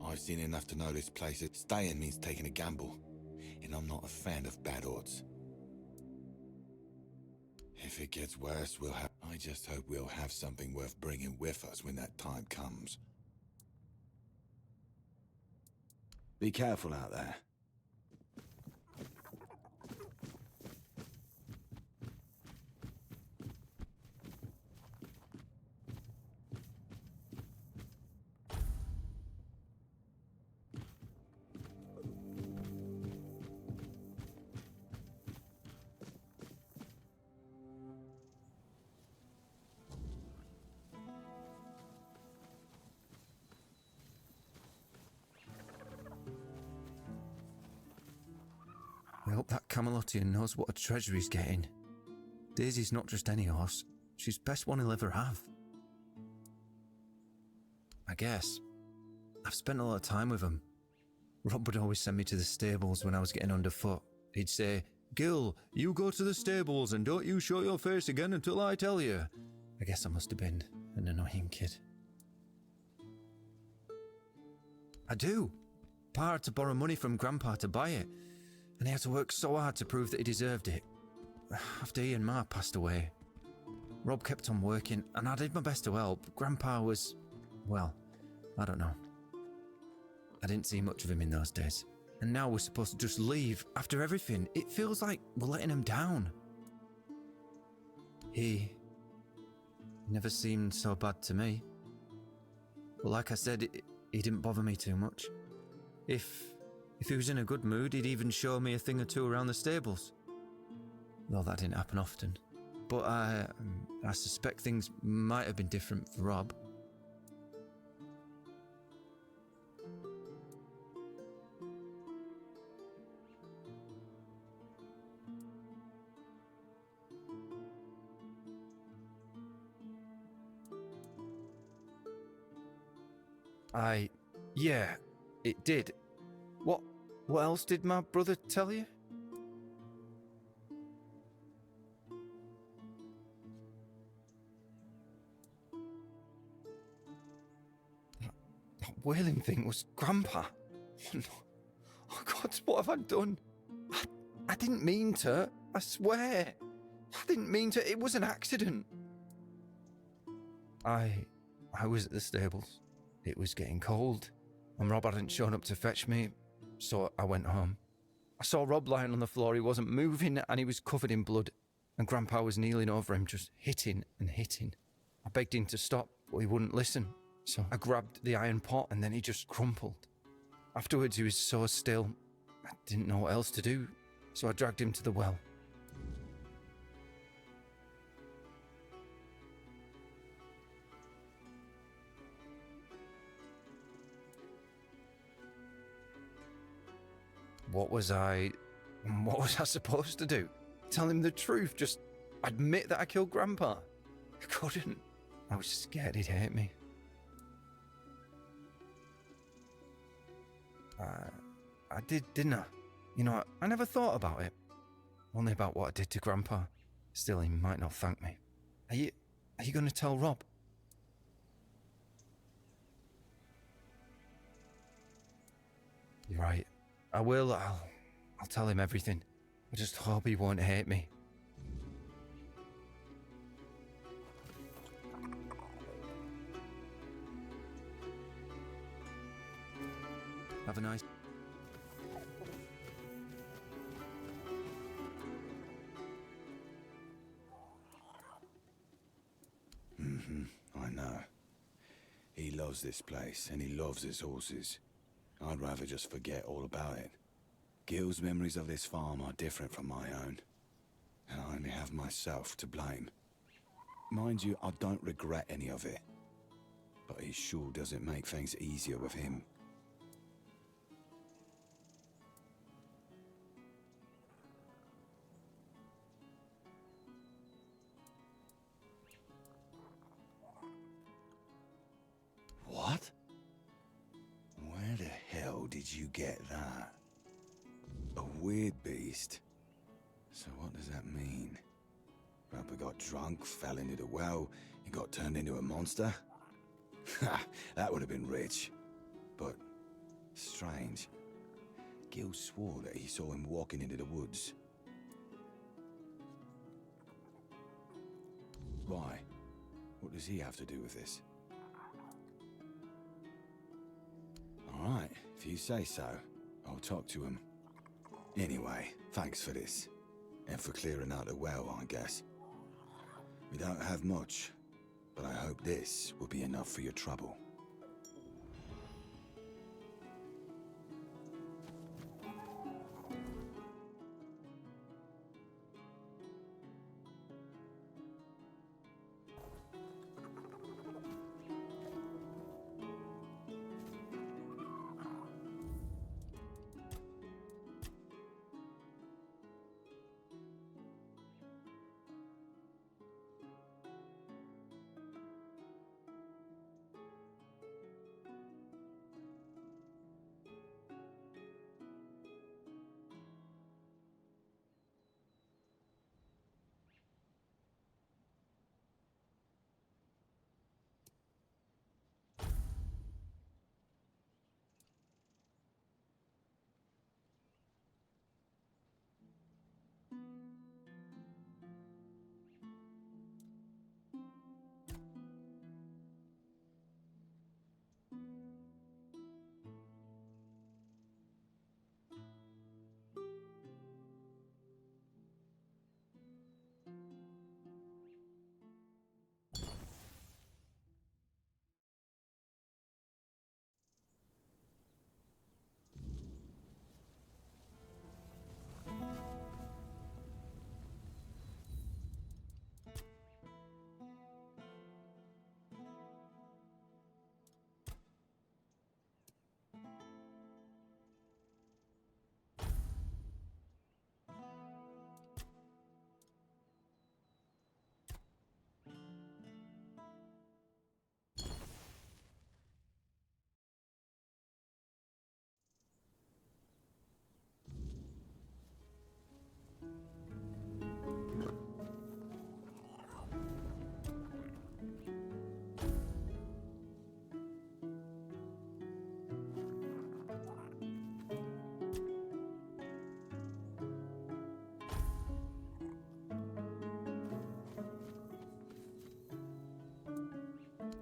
I've seen enough to know this place. Staying means taking a gamble. And I'm not a fan of bad odds. If it gets worse, I just hope we'll have something worth bringing with us when that time comes. Be careful out there. I hope that Camelotian knows what a treasure he's getting. Daisy's not just any horse. She's best one he'll ever have. I guess. I've spent a lot of time with him. Rob would always send me to the stables when I was getting underfoot. He'd say, "Gil, you go to the stables and don't you show your face again until I tell you." I guess I must have been an annoying kid. I do. Pa had to borrow money from Grandpa to buy it, and he had to work so hard to prove that he deserved it. After he and Ma passed away, Rob kept on working, and I did my best to help. Grandpa was, well, I don't know. I didn't see much of him in those days. And now we're supposed to just leave after everything. It feels like we're letting him down. He never seemed so bad to me. But like I said, he didn't bother me too much. If he was in a good mood, he'd even show me a thing or two around the stables. Though that didn't happen often. But I suspect things might have been different for Rob. Yeah, it did. What else did my brother tell you? That whaling thing was Grandpa. Oh, no. Oh God, what have I done? I didn't mean to, I swear. I didn't mean to, it was an accident. I was at the stables. It was getting cold, and Rob hadn't shown up to fetch me, so I went home. I saw Rob lying on the floor, he wasn't moving, and he was covered in blood, and Grandpa was kneeling over him, just hitting and hitting. I begged him to stop, but he wouldn't listen, so I grabbed the iron pot, and then he just crumpled. Afterwards, he was so still, I didn't know what else to do, so I dragged him to the well. What was I supposed to do? Tell him the truth, just admit that I killed Grandpa? I couldn't. I was scared he'd hate me. I did, didn't I? You know, I never thought about it. Only about what I did to Grandpa. Still, he might not thank me. Are you going to tell Rob? You're right. I will. I'll tell him everything. I just hope he won't hate me. Have a nice... I know. He loves this place, and he loves his horses. I'd rather just forget all about it. Gil's memories of this farm are different from my own, and I only have myself to blame. Mind you, I don't regret any of it, but it sure doesn't make things easier with him. What? Where the hell did you get that? A weird beast? So what does that mean? Grandpa got drunk, fell into the well, and got turned into a monster? Ha! That would have been rich. But strange. Gil swore that he saw him walking into the woods. Why? What does he have to do with this? All right, if you say so, I'll talk to him. Anyway, thanks for this. And for clearing out the well, I guess. We don't have much, but I hope this will be enough for your trouble.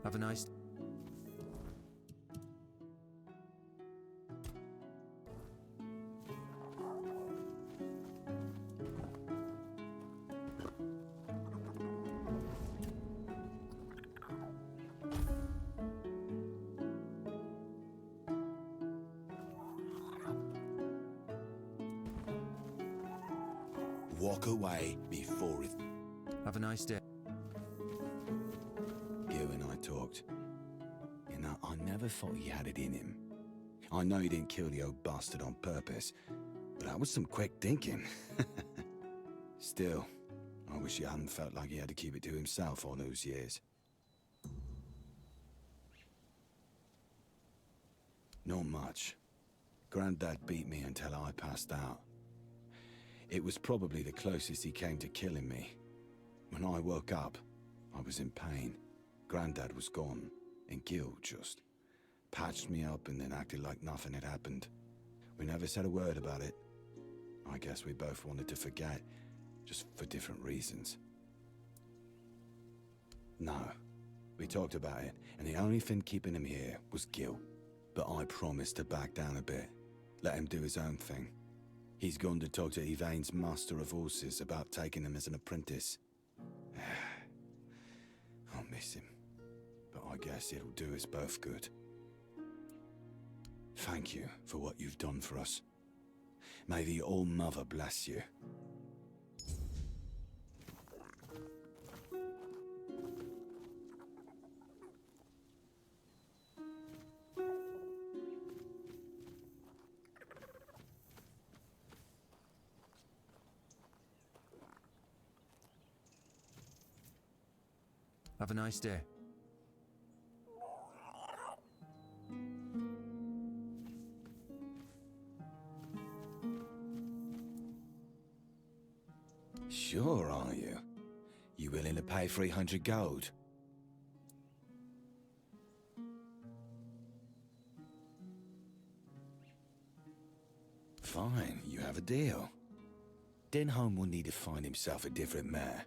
Have a nice... Walk away before it... Have a nice day. Gil and I talked. You know, I never thought he had it in him. I know he didn't kill the old bastard on purpose, but that was some quick thinking. Still, I wish he hadn't felt like he had to keep it to himself all those years. Not much. Granddad beat me until I passed out. It was probably the closest he came to killing me. When I woke up, I was in pain. Granddad was gone, and Gil just patched me up and then acted like nothing had happened. We never said a word about it. I guess we both wanted to forget, just for different reasons. No, we talked about it, and the only thing keeping him here was Gil. But I promised to back down a bit, let him do his own thing. He's gone to talk to Yvain's master of horses about taking him as an apprentice. I'll miss him. but I guess it'll do us both good. Thank you for what you've done for us. May the All-Mother bless you. Have a nice day. Sure, are you? You willing to pay 300 gold? Fine, you have a deal. Denholm will need to find himself a different mare.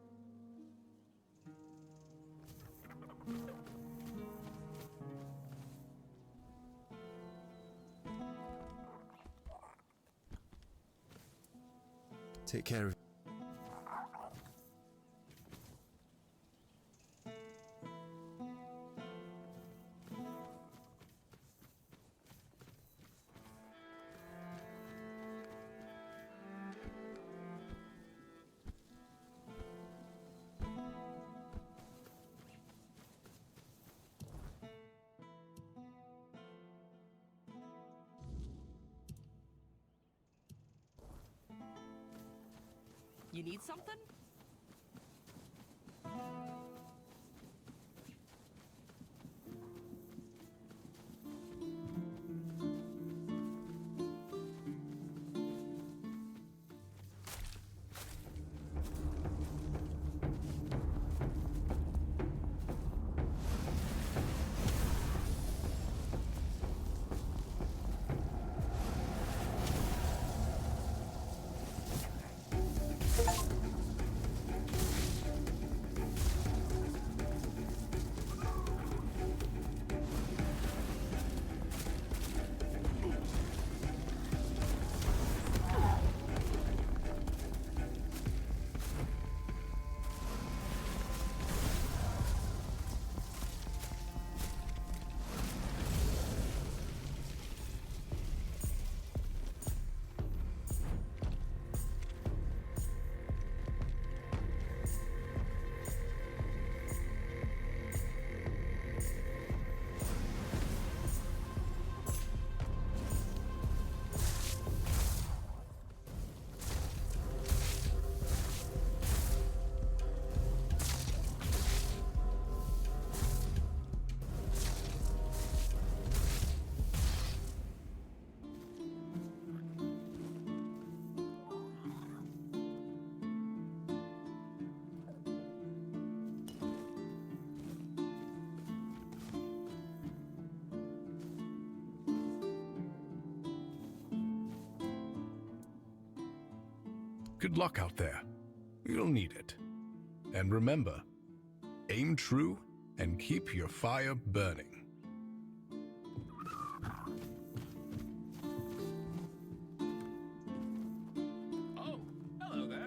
Take care of. You need something? Good luck out there. You'll need it. And remember, aim true and keep your fire burning. Oh, hello there.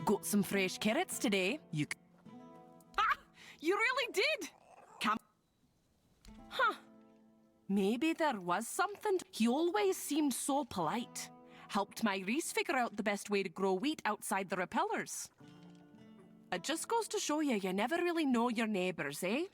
Got some fresh carrots today. Ah! You really did! Come. Huh. Maybe there was something. He always seemed so polite. Helped my Reese figure out the best way to grow wheat outside the repellers. It just goes to show you never really know your neighbours, eh?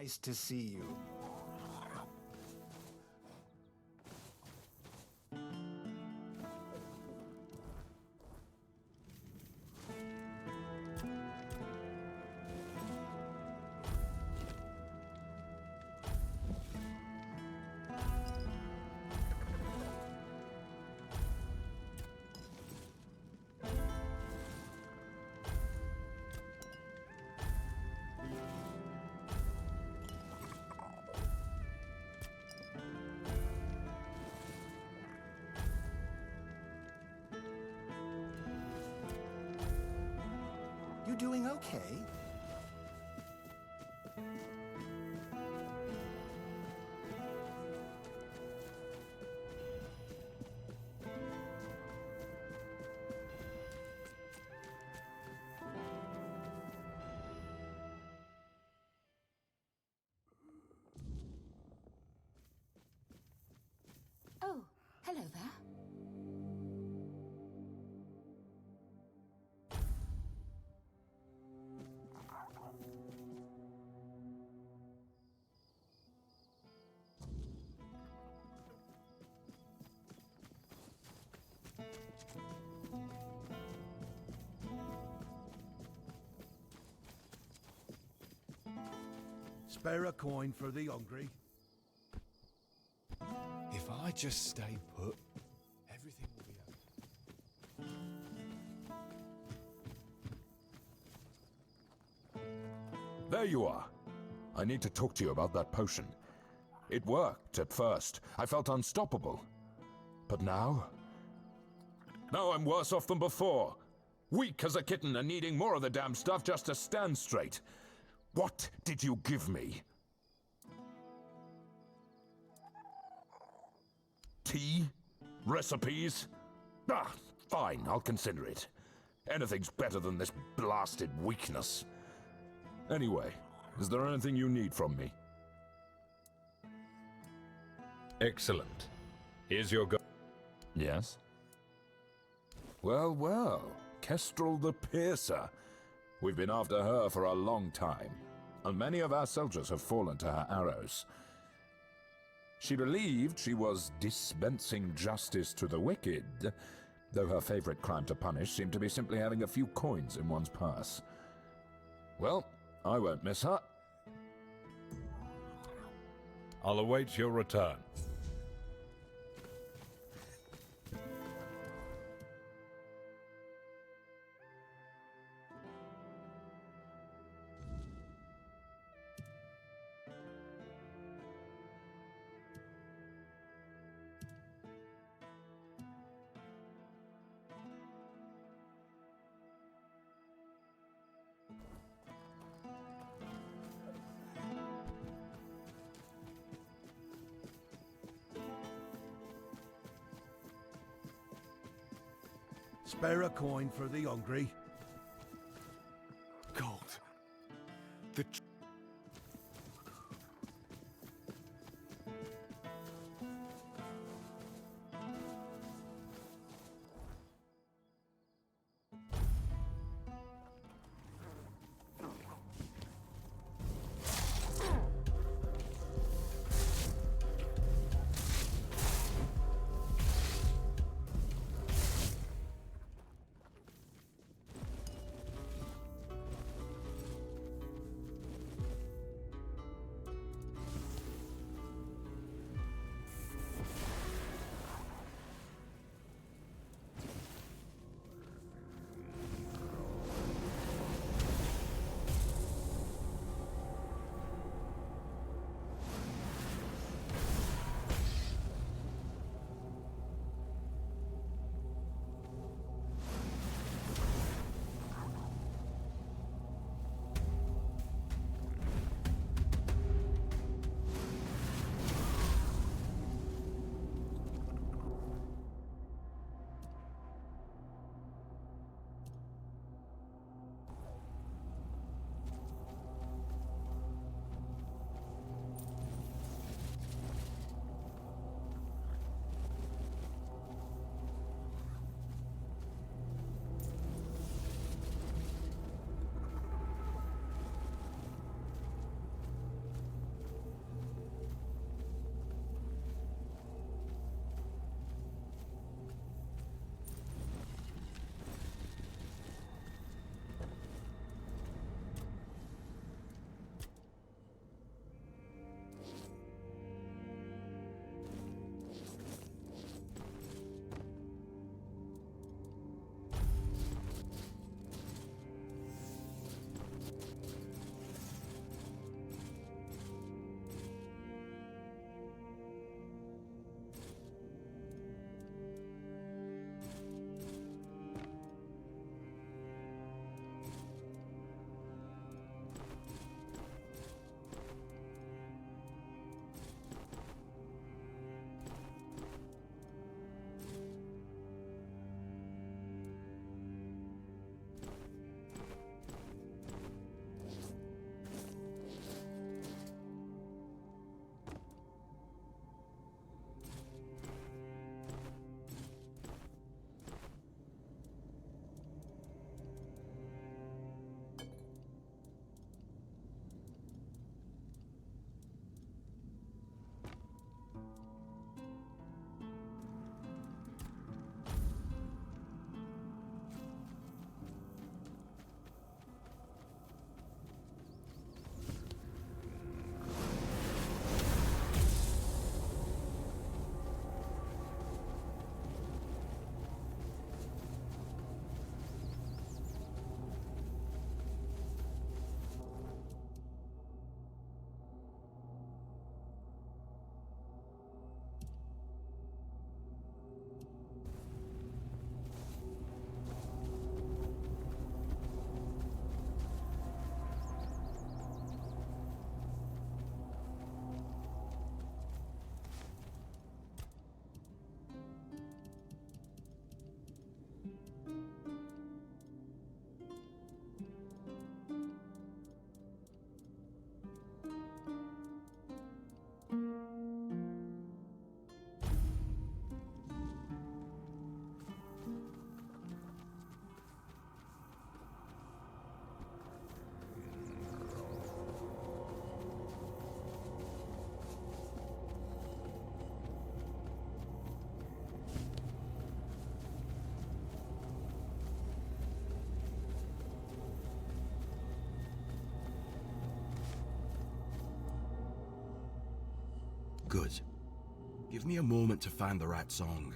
Nice to see you. You doing okay? Oh, hello there. Spare a coin for the hungry. If I just stay put, everything will be okay. There you are. I need to talk to you about that potion. It worked at first. I felt unstoppable. But now? Now I'm worse off than before. Weak as a kitten and needing more of the damn stuff just to stand straight. What did you give me? Tea? Recipes? Ah, fine, I'll consider it. Anything's better than this blasted weakness. Anyway, is there anything you need from me? Excellent. Here's your go. Yes? Well, well, Kestrel the Piercer. We've been after her for a long time, and many of our soldiers have fallen to her arrows. She believed she was dispensing justice to the wicked, though her favorite crime to punish seemed to be simply having a few coins in one's purse. Well, I won't miss her. I'll await your return. Spare a coin for the hungry. Gold. The Good. Give me a moment to find the right song.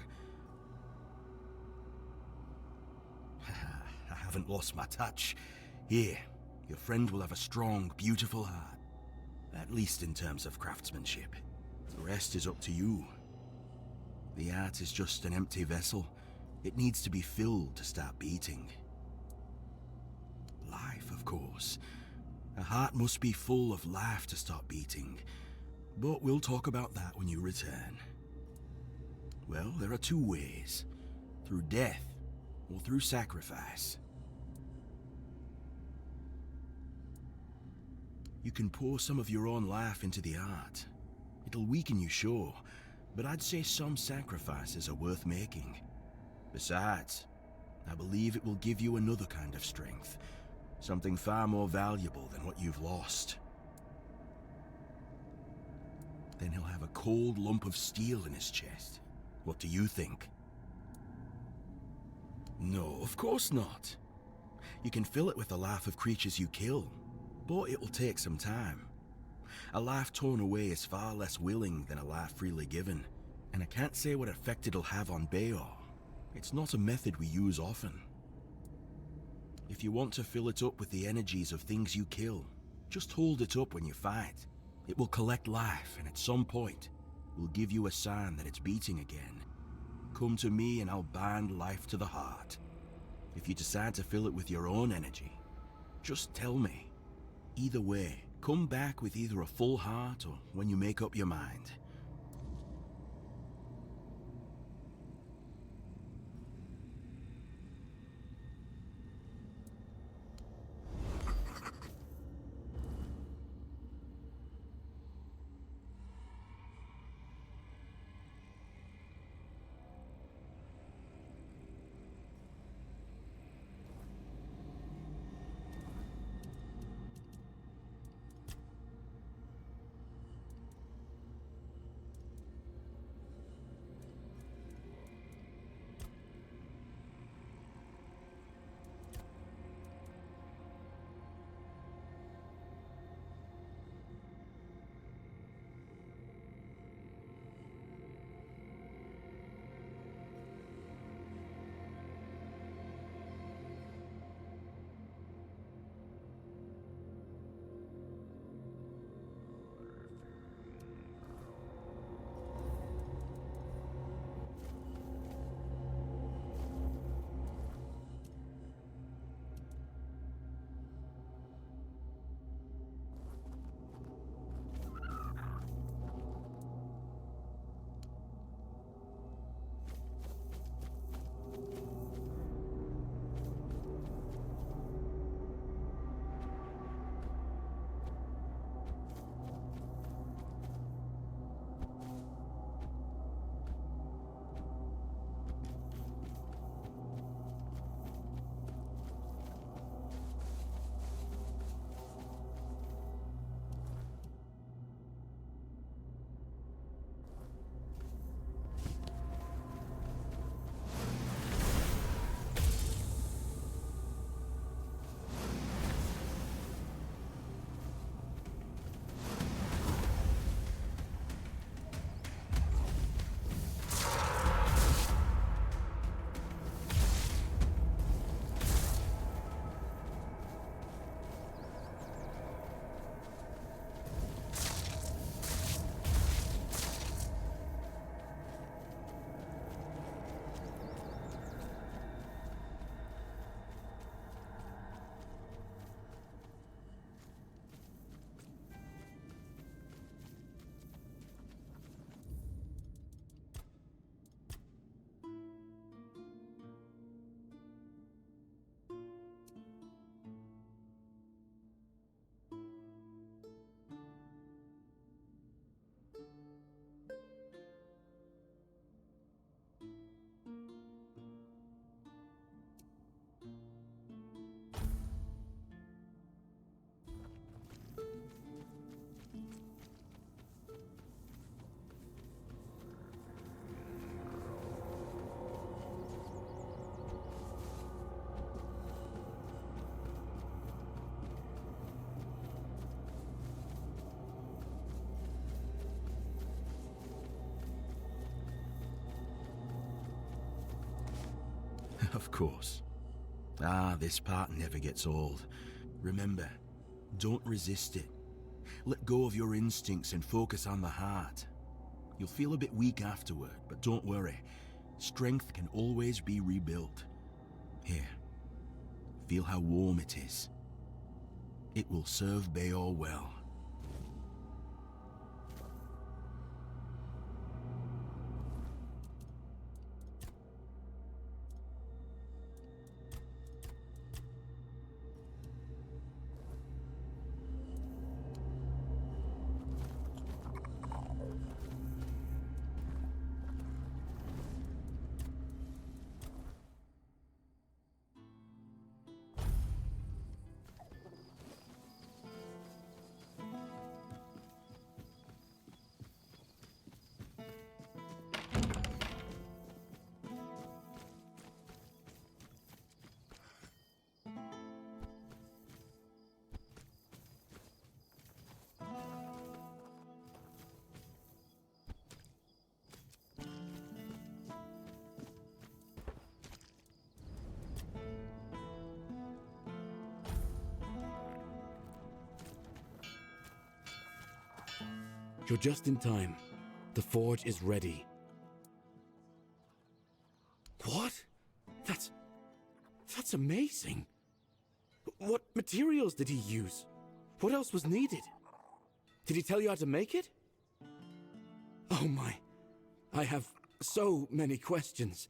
I haven't lost my touch. Here, your friend will have a strong, beautiful heart. At least in terms of craftsmanship. The rest is up to you. The art is just an empty vessel. It needs to be filled to start beating. Life, of course. A heart must be full of life to start beating. But we'll talk about that when you return. Well, there are two ways. Through death, or through sacrifice. You can pour some of your own life into the art. It'll weaken you, sure, but I'd say some sacrifices are worth making. Besides, I believe it will give you another kind of strength. Something far more valuable than what you've lost. Then he'll have a cold lump of steel in his chest. What do you think? No, of course not. You can fill it with the life of creatures you kill, but it will take some time. A life torn away is far less willing than a life freely given, and I can't say what effect it'll have on Bayor. It's not a method we use often. If you want to fill it up with the energies of things you kill, just hold it up when you fight. It will collect life, and at some point, will give you a sign that it's beating again. Come to me and I'll bind life to the heart. If you decide to fill it with your own energy, just tell me. Either way, come back with either a full heart or when you make up your mind. course. This part never gets old. Remember, don't resist it. Let go of your instincts and focus on the heart. You'll feel a bit weak afterward, but don't worry. Strength can always be rebuilt. Here, feel how warm it is. It will serve Beor well. You're just in time. The forge is ready. What? That's amazing. What materials did he use? What else was needed? Did he tell you how to make it? Oh my. I have so many questions.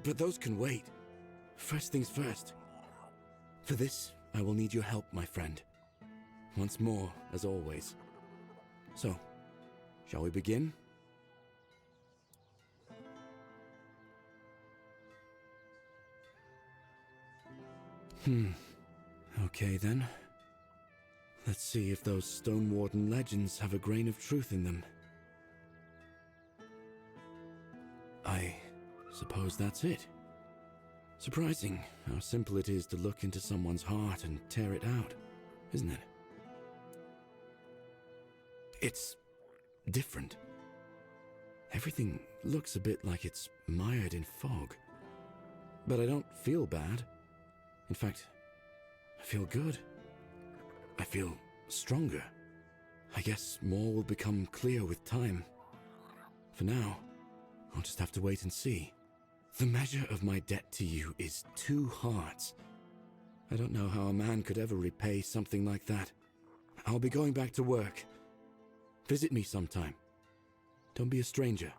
But those can wait. First things first. For this, I will need your help, my friend. Once more, as always. So, shall we begin? Okay then. Let's see if those Stone Warden legends have a grain of truth in them. I suppose that's it. Surprising how simple it is to look into someone's heart and tear it out, isn't it? It's different. Everything looks a bit like it's mired in fog. But I don't feel bad. In fact, I feel good. I feel stronger. I guess more will become clear with time. For now, I'll just have to wait and see. The measure of my debt to you is 2 hearts. I don't know how a man could ever repay something like that. I'll be going back to work. Visit me sometime. Don't be a stranger.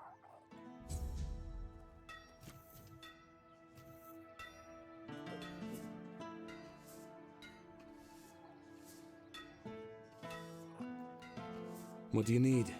What do you need?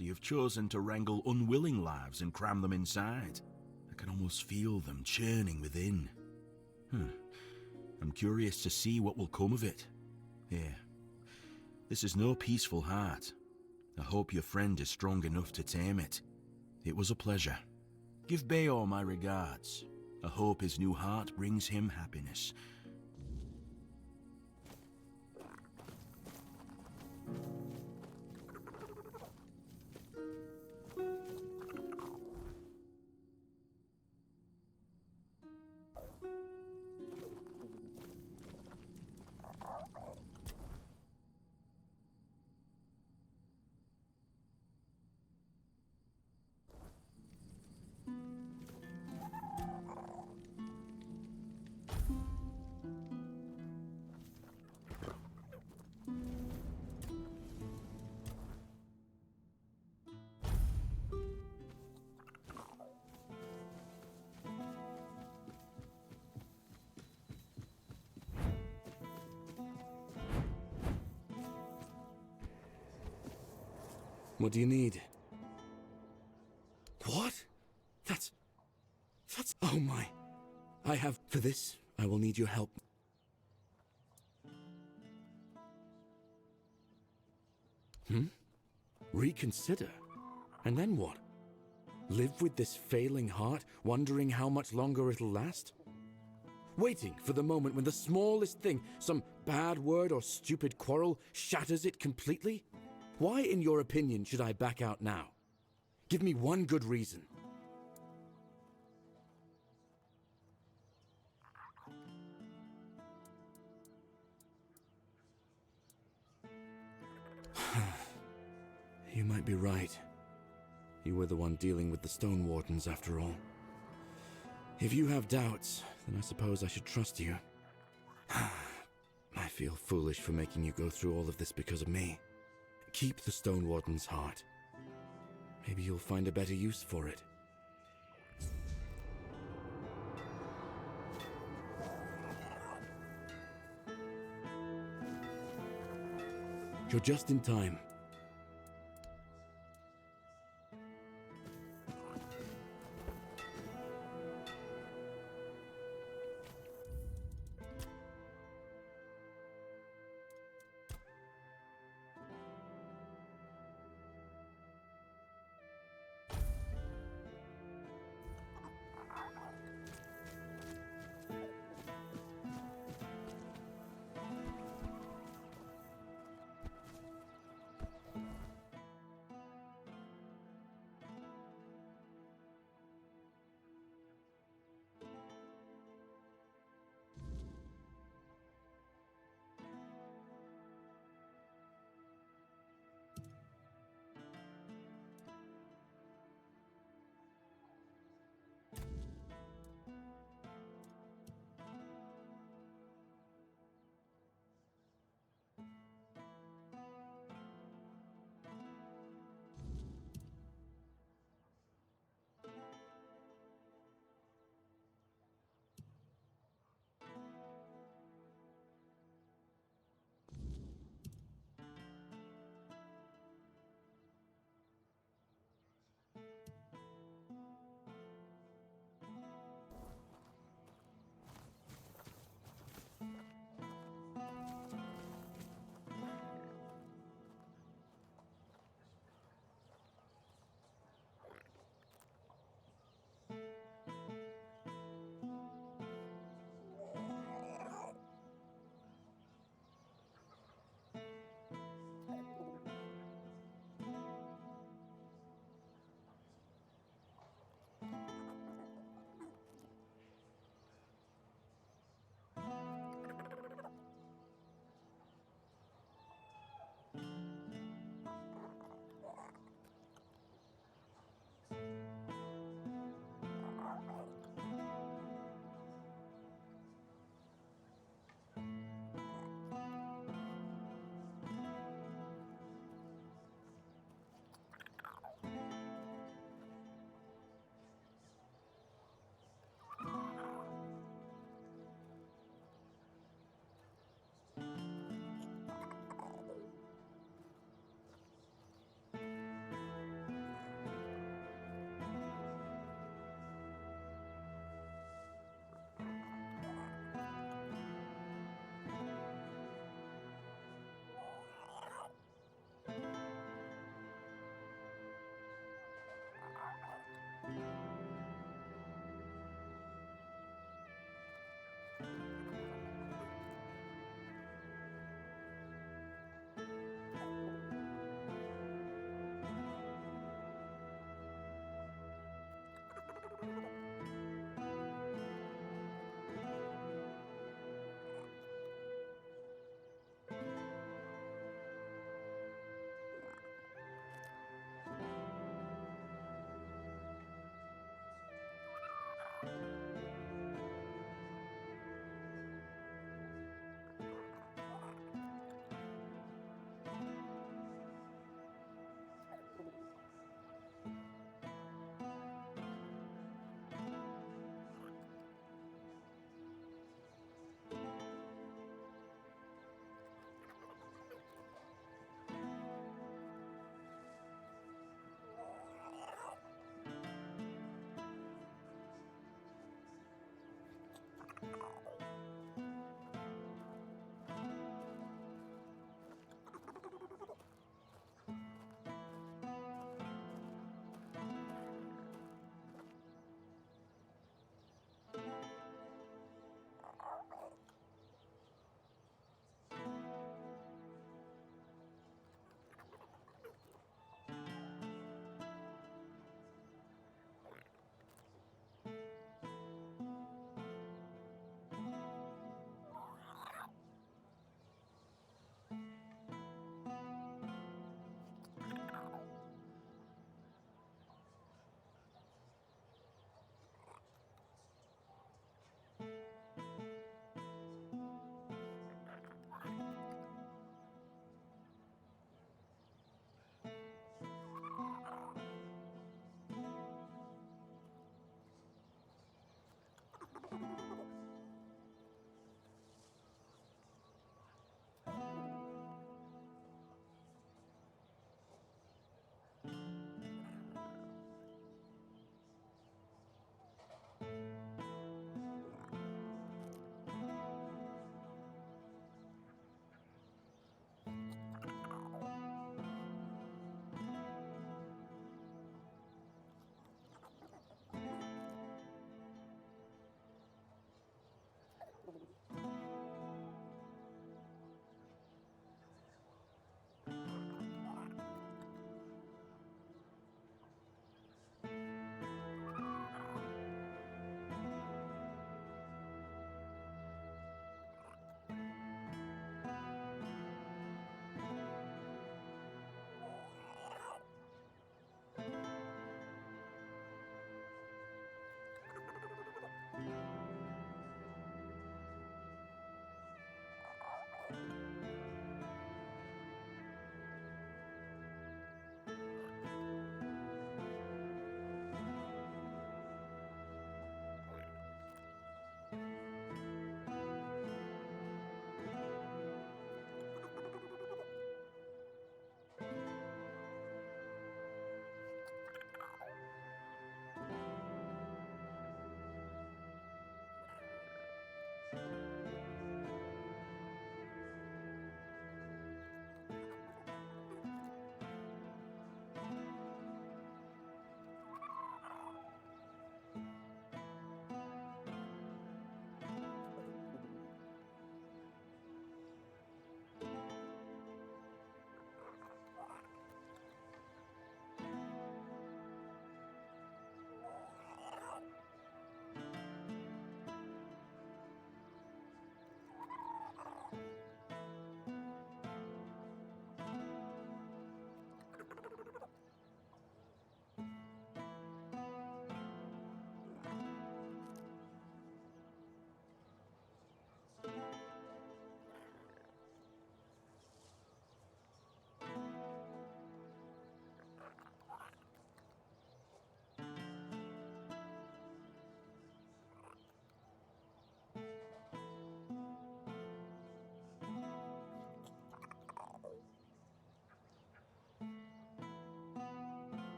so you've chosen to wrangle unwilling lives and cram them inside. I can almost feel them churning within. I'm curious to see what will come of it. Here, this is no peaceful heart. I hope your friend is strong enough to tame it. It was a pleasure. Give Bayor my regards. I hope his new heart brings him happiness. What do you need? What? That's... Oh my. For this, I will need your help. Reconsider? And then what? Live with this failing heart, wondering how much longer it'll last? Waiting for the moment when the smallest thing, some bad word or stupid quarrel, shatters it completely? Why, in your opinion, should I back out now? Give me one good reason. You might be right. You were the one dealing with the Stone Wardens, after all. If you have doubts, then I suppose I should trust you. I feel foolish for making you go through all of this because of me. Keep the Stone Warden's heart. Maybe you'll find a better use for it. You're just in time.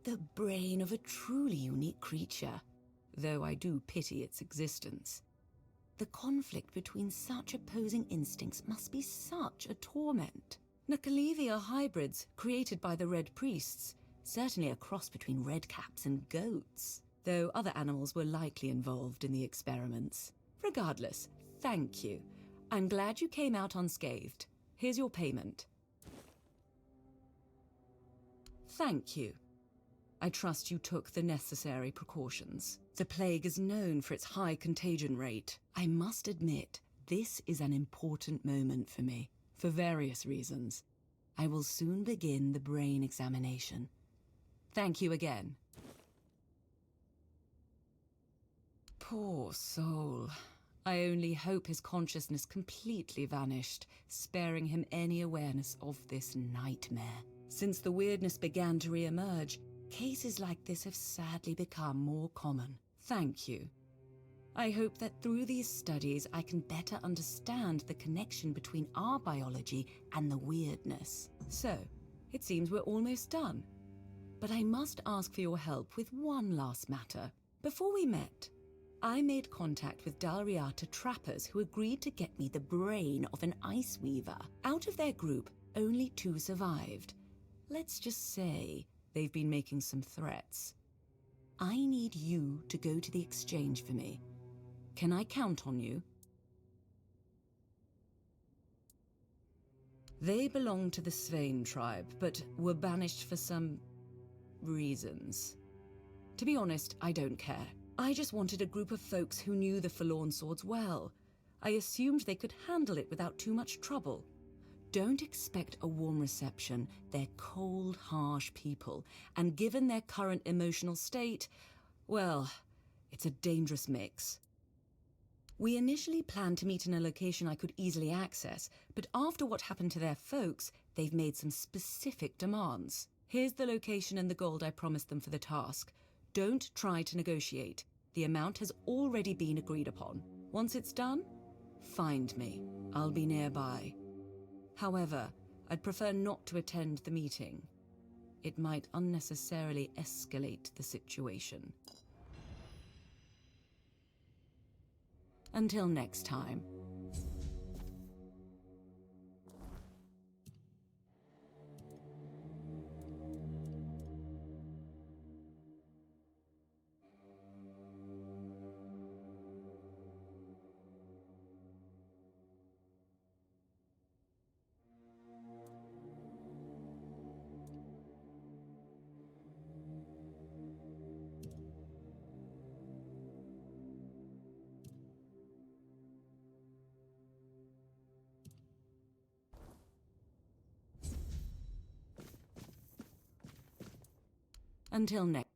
The brain of a truly unique creature, though I do pity its existence. The conflict between such opposing instincts must be such a torment. Nakalevi are hybrids created by the Red Priests, certainly a cross between redcaps and goats, though other animals were likely involved in the experiments. Regardless, thank you. I'm glad you came out unscathed. Here's your payment. Thank you. I trust you took the necessary precautions. The plague is known for its high contagion rate. I must admit, this is an important moment for me, for various reasons. I will soon begin the brain examination. Thank you again. Poor soul. I only hope his consciousness completely vanished, sparing him any awareness of this nightmare. Since the weirdness began to re-emerge, cases like this have sadly become more common. Thank you. I hope that through these studies I can better understand the connection between our biology and the weirdness. So, it seems we're almost done. But I must ask for your help with one last matter. Before we met, I made contact with Dalriata trappers who agreed to get me the brain of an ice weaver. Out of their group, only 2 survived. Let's just say they've been making some threats. I need you to go to the exchange for me. Can I count on you? They belong to the Svein tribe, but were banished for some reasons. To be honest, I don't care. I just wanted a group of folks who knew the Forlorn Swords well. I assumed they could handle it without too much trouble. Don't expect a warm reception. They're cold, harsh people, and given their current emotional state, well, it's a dangerous mix. We initially planned to meet in a location I could easily access, but after what happened to their folks, they've made some specific demands. Here's the location and the gold I promised them for the task. Don't try to negotiate. The amount has already been agreed upon. Once it's done, find me. I'll be nearby. However, I'd prefer not to attend the meeting. It might unnecessarily escalate the situation. Until next time. Until next.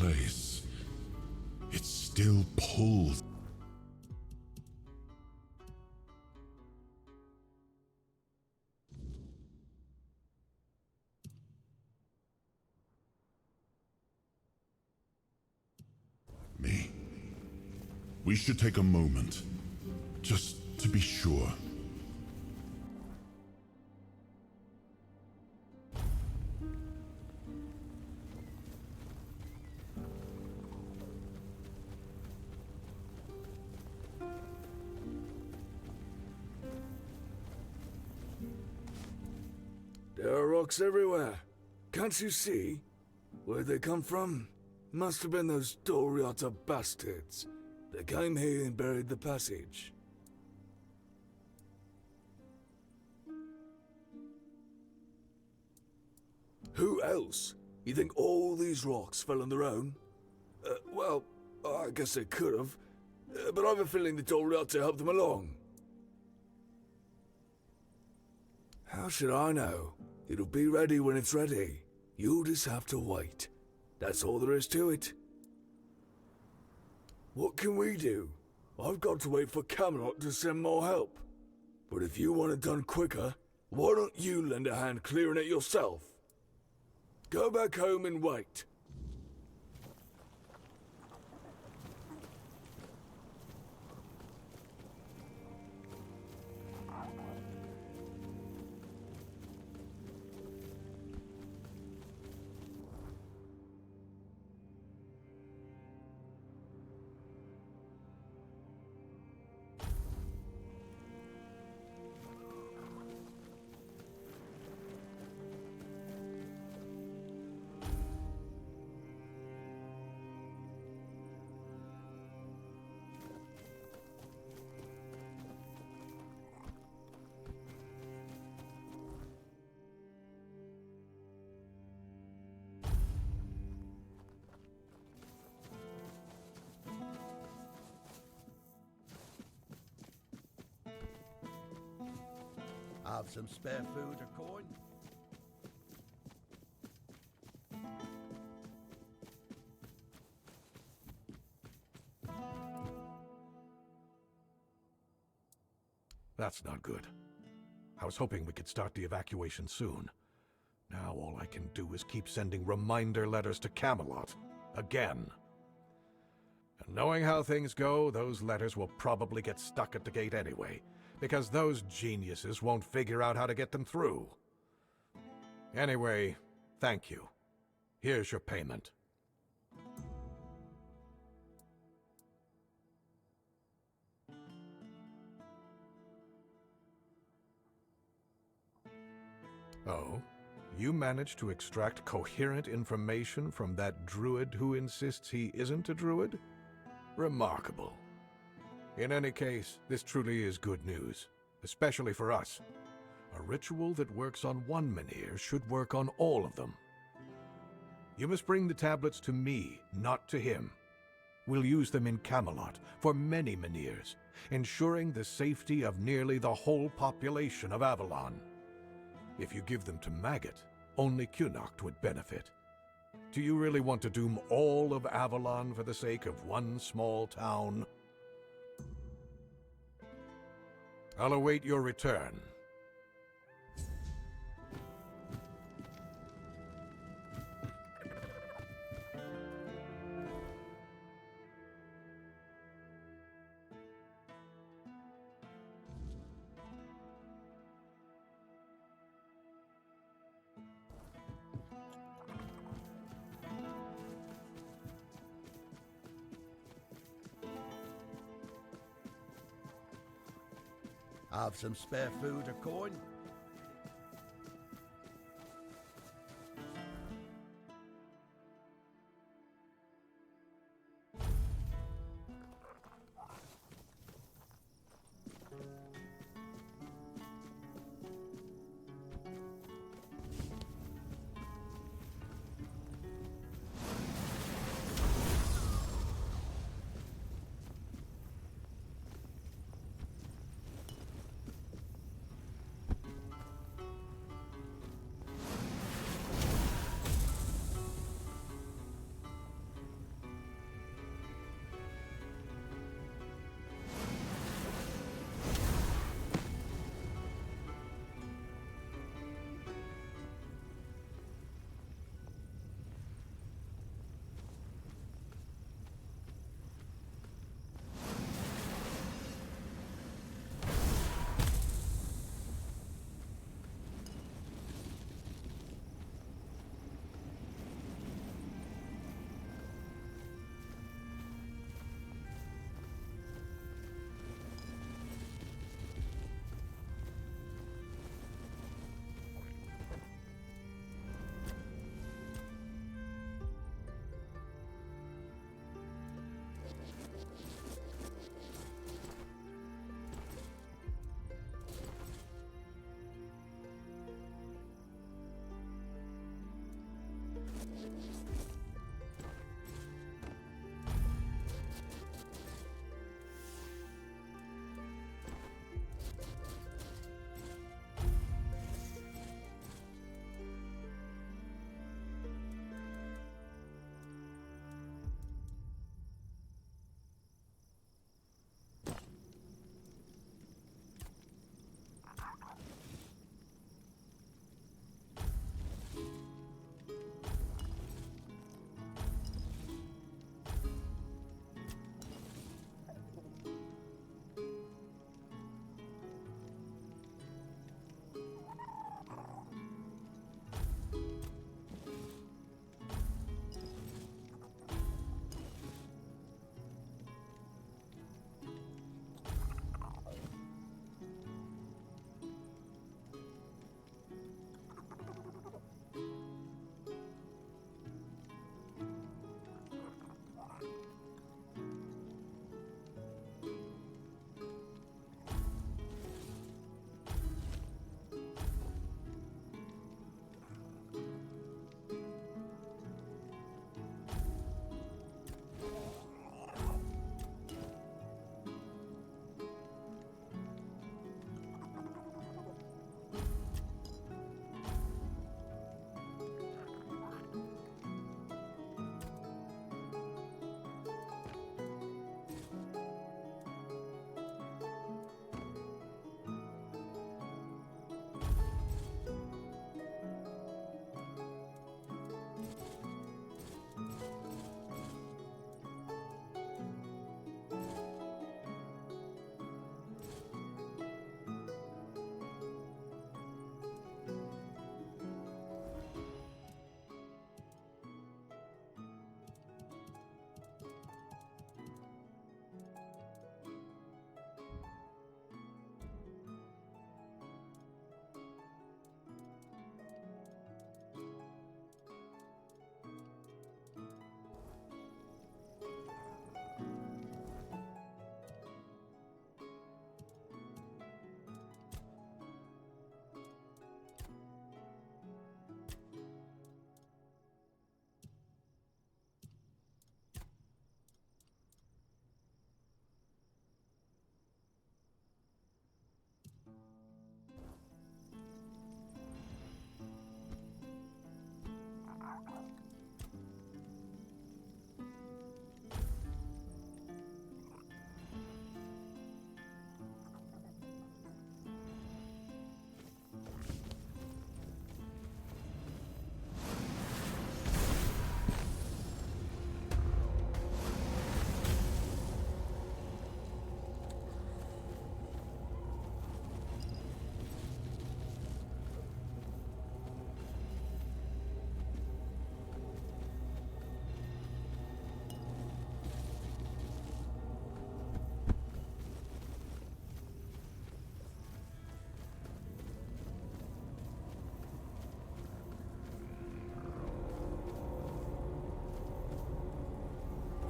place. It still pulls. Me. We should take a moment, just to be sure. There are rocks everywhere. Can't you see? Where'd they come from? Must have been those Doriata bastards. They came here and buried the passage. Who else? You think all these rocks fell on their own? Well, I guess they could have. But I've a feeling the Doriata helped them along. How should I know? It'll be ready when it's ready. You'll just have to wait. That's all there is to it. What can we do? I've got to wait for Camelot to send more help. But if you want it done quicker, why don't you lend a hand clearing it yourself? Go back home and wait. Have some spare food or coin? That's not good. I was hoping we could start the evacuation soon. Now all I can do is keep sending reminder letters to Camelot. Again. And knowing how things go, those letters will probably get stuck at the gate anyway, because those geniuses won't figure out how to get them through. Anyway, thank you. Here's your payment. Oh? You managed to extract coherent information from that druid who insists he isn't a druid? Remarkable. In any case, this truly is good news, especially for us. A ritual that works on one menhir should work on all of them. You must bring the tablets to me, not to him. We'll use them in Camelot for many menhirs, ensuring the safety of nearly the whole population of Avalon. If you give them to Maggot, only Cunoct would benefit. Do you really want to doom all of Avalon for the sake of one small town? I'll await your return. Have some spare food or coin?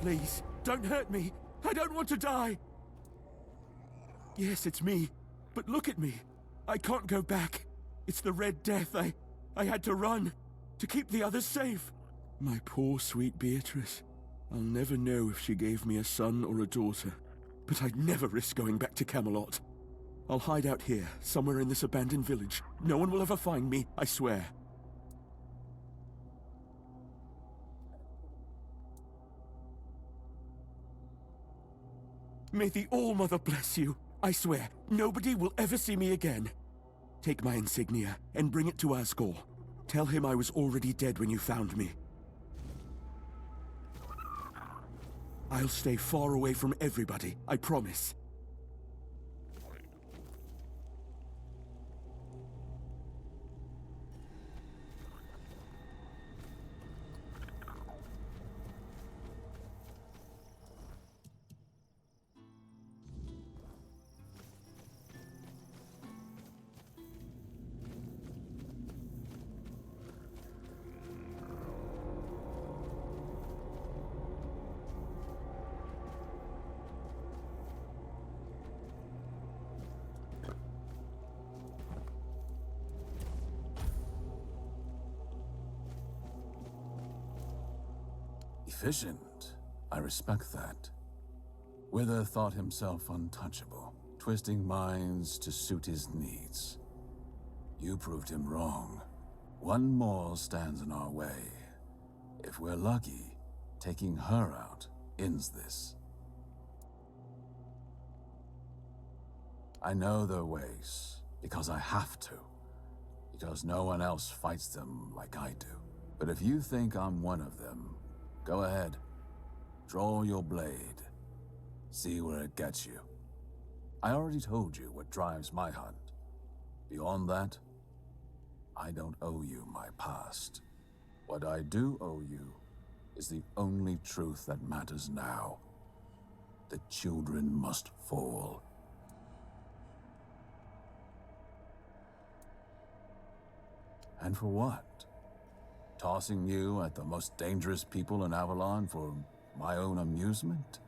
Please, don't hurt me. I don't want to die. Yes, it's me. But look at me. I can't go back. It's the Red Death. I had to run to keep the others safe. My poor, sweet Beatrice. I'll never know if she gave me a son or a daughter. But I'd never risk going back to Camelot. I'll hide out here, somewhere in this abandoned village. No one will ever find me, I swear. May the All-Mother bless you. I swear, nobody will ever see me again. Take my insignia and bring it to Asgore. Tell him I was already dead when you found me. I'll stay far away from everybody, I promise. Efficient. I respect that. Wither thought himself untouchable, twisting minds to suit his needs. You proved him wrong. One more stands in our way. If we're lucky, taking her out ends this. I know their ways, because I have to. Because no one else fights them like I do. But if you think I'm one of them, go ahead. Draw your blade. See where it gets you. I already told you what drives my hunt. Beyond that, I don't owe you my past. What I do owe you is the only truth that matters now. The children must fall. And for what? Tossing you at the most dangerous people in Avalon for my own amusement?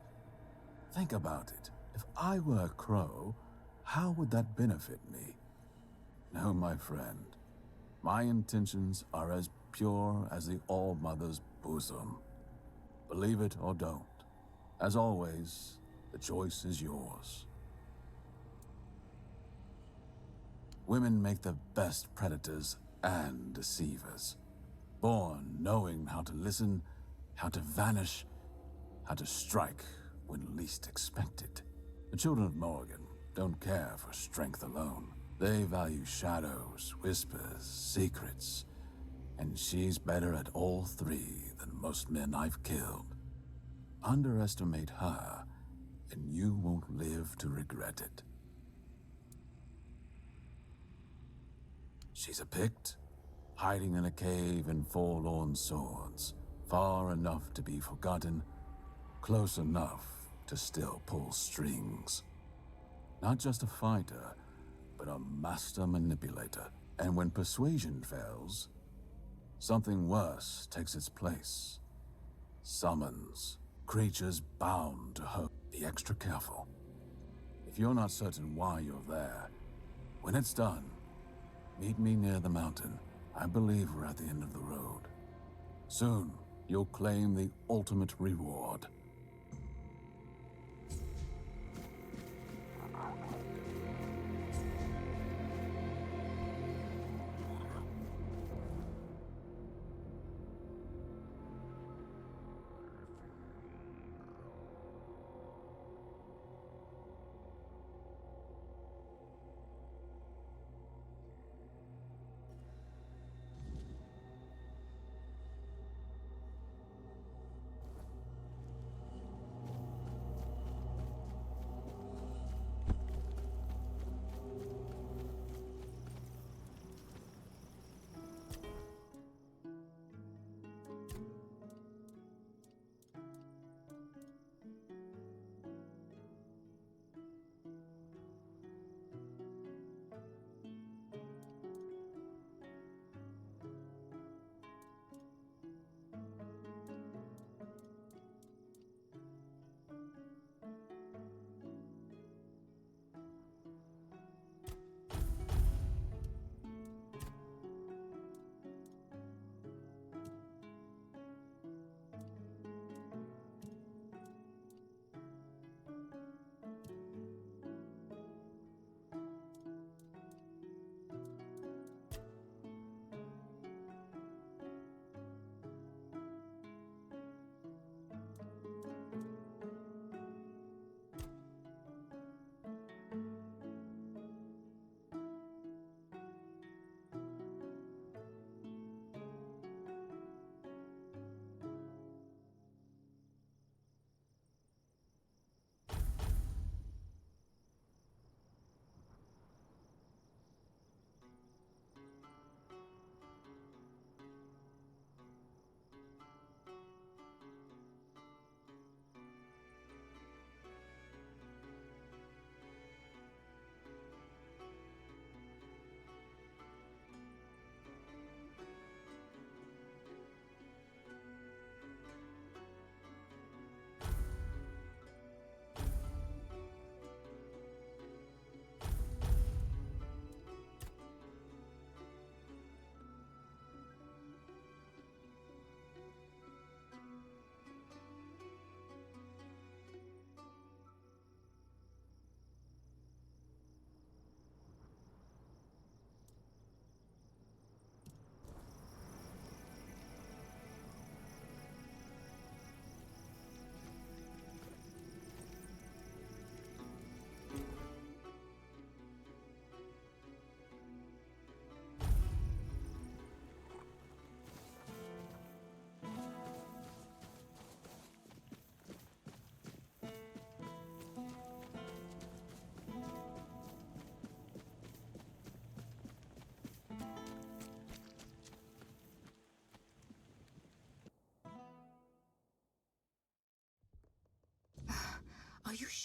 Think about it. If I were a crow, how would that benefit me? No, my friend. My intentions are as pure as the All-Mother's bosom. Believe it or don't. As always, the choice is yours. Women make the best predators and deceivers. Born knowing how to listen, how to vanish, how to strike when least expected. The children of Morgan don't care for strength alone. They value shadows, whispers, secrets, and she's better at all three than most men I've killed. Underestimate her, and you won't live to regret it. She's a Pict, hiding in a cave in forlorn swords, far enough to be forgotten, close enough to still pull strings. Not just a fighter, but a master manipulator. And when persuasion fails, something worse takes its place. Summons, creatures bound to her. Be extra careful. If you're not certain why you're there, when it's done, meet me near the mountain. I believe we're at the end of the road. Soon, you'll claim the ultimate reward.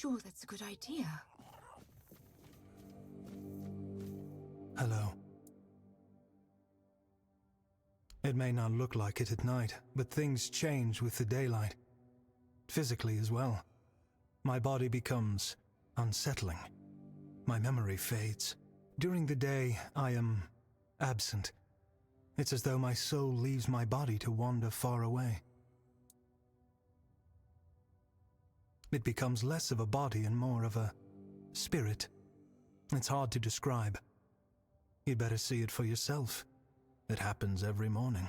sure that's a good idea. Hello. It may not look like it at night, but things change with the daylight. Physically as well. My body becomes unsettling. My memory fades. During the day, I am absent. It's as though my soul leaves my body to wander far away. It becomes less of a body and more of a spirit. It's hard to describe. You'd better see it for yourself. It happens every morning.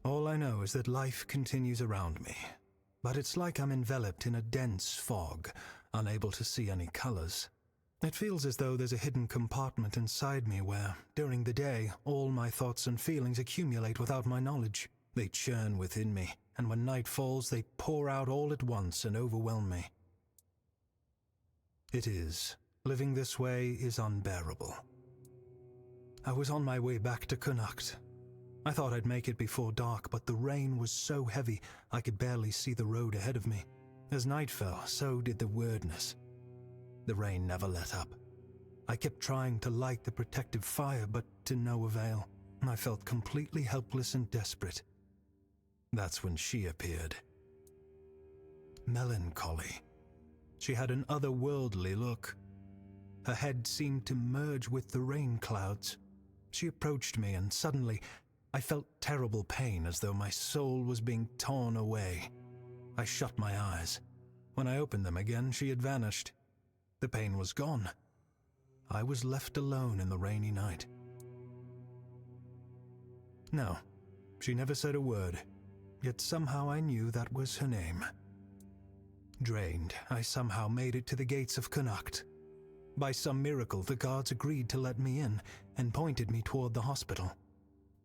All I know is that life continues around me, but it's like I'm enveloped in a dense fog, unable to see any colors. It feels as though there's a hidden compartment inside me where, during the day, all my thoughts and feelings accumulate without my knowledge. They churn within me, and when night falls, they pour out all at once and overwhelm me. It is. Living this way is unbearable. I was on my way back to Connacht. I thought I'd make it before dark, but the rain was so heavy I could barely see the road ahead of me. As night fell, so did the weirdness. The rain never let up. I kept trying to light the protective fire, but to no avail. I felt completely helpless and desperate. That's when she appeared. Melancholy. She had an otherworldly look. Her head seemed to merge with the rain clouds. She approached me, and suddenly I felt terrible pain, as though my soul was being torn away. I shut my eyes. When I opened them again, she had vanished. The pain was gone. I was left alone in the rainy night. No, she never said a word, yet somehow I knew that was her name. Drained, I somehow made it to the gates of Connacht. By some miracle, the guards agreed to let me in and pointed me toward the hospital.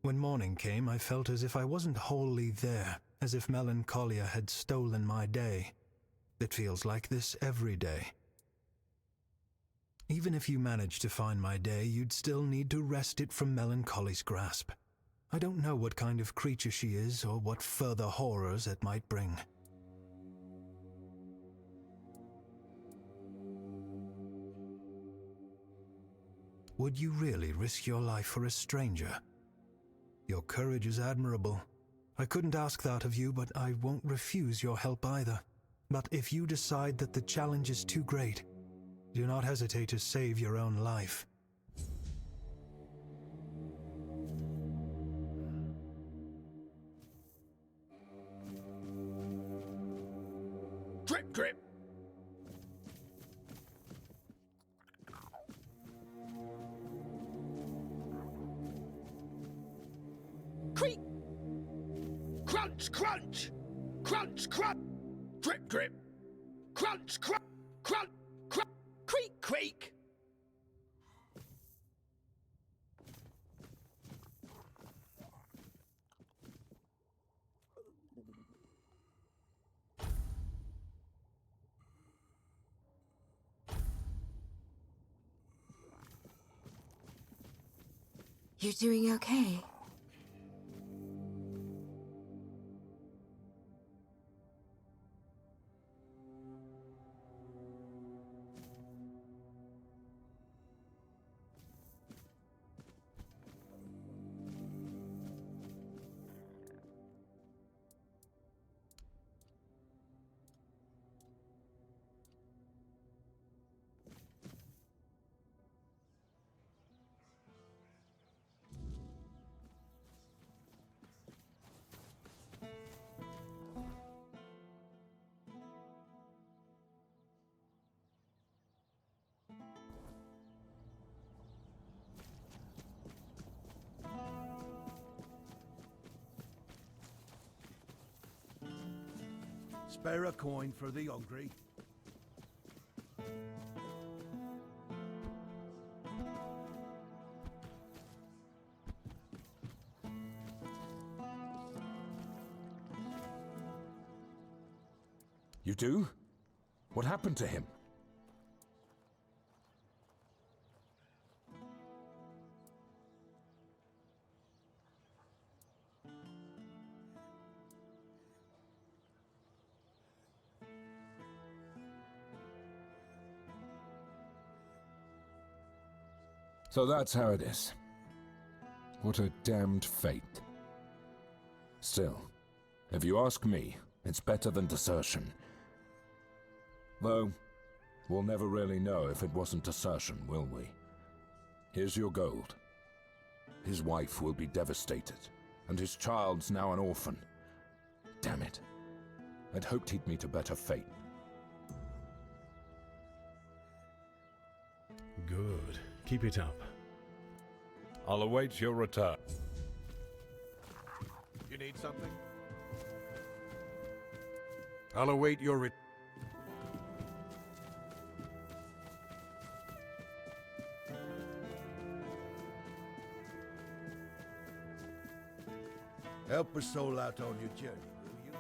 When morning came, I felt as if I wasn't wholly there, as if melancholia had stolen my day. It feels like this every day. Even if you managed to find my day, you'd still need to wrest it from melancholy's grasp. I don't know what kind of creature she is or what further horrors it might bring. Would you really risk your life for a stranger? Your courage is admirable. I couldn't ask that of you, but I won't refuse your help either. But if you decide that the challenge is too great, do not hesitate to save your own life. Drip, drip! Creak! Crunch, crunch! Crunch, crunch! Drip, drip! Crunch, crunch! Crunch, crunch! Creak, creak! You're doing okay? Spare a coin for the hungry. You do? What happened to him? So that's how it is. What a damned fate. Still, if you ask me, it's better than desertion. Though, we'll never really know if it wasn't desertion, will we? Here's your gold. His wife will be devastated, and his child's now an orphan. Damn it. I'd hoped he'd meet a better fate. Good. Keep it up. I'll await your return. You need something? I'll await your return. Help a soul out on your journey, will you?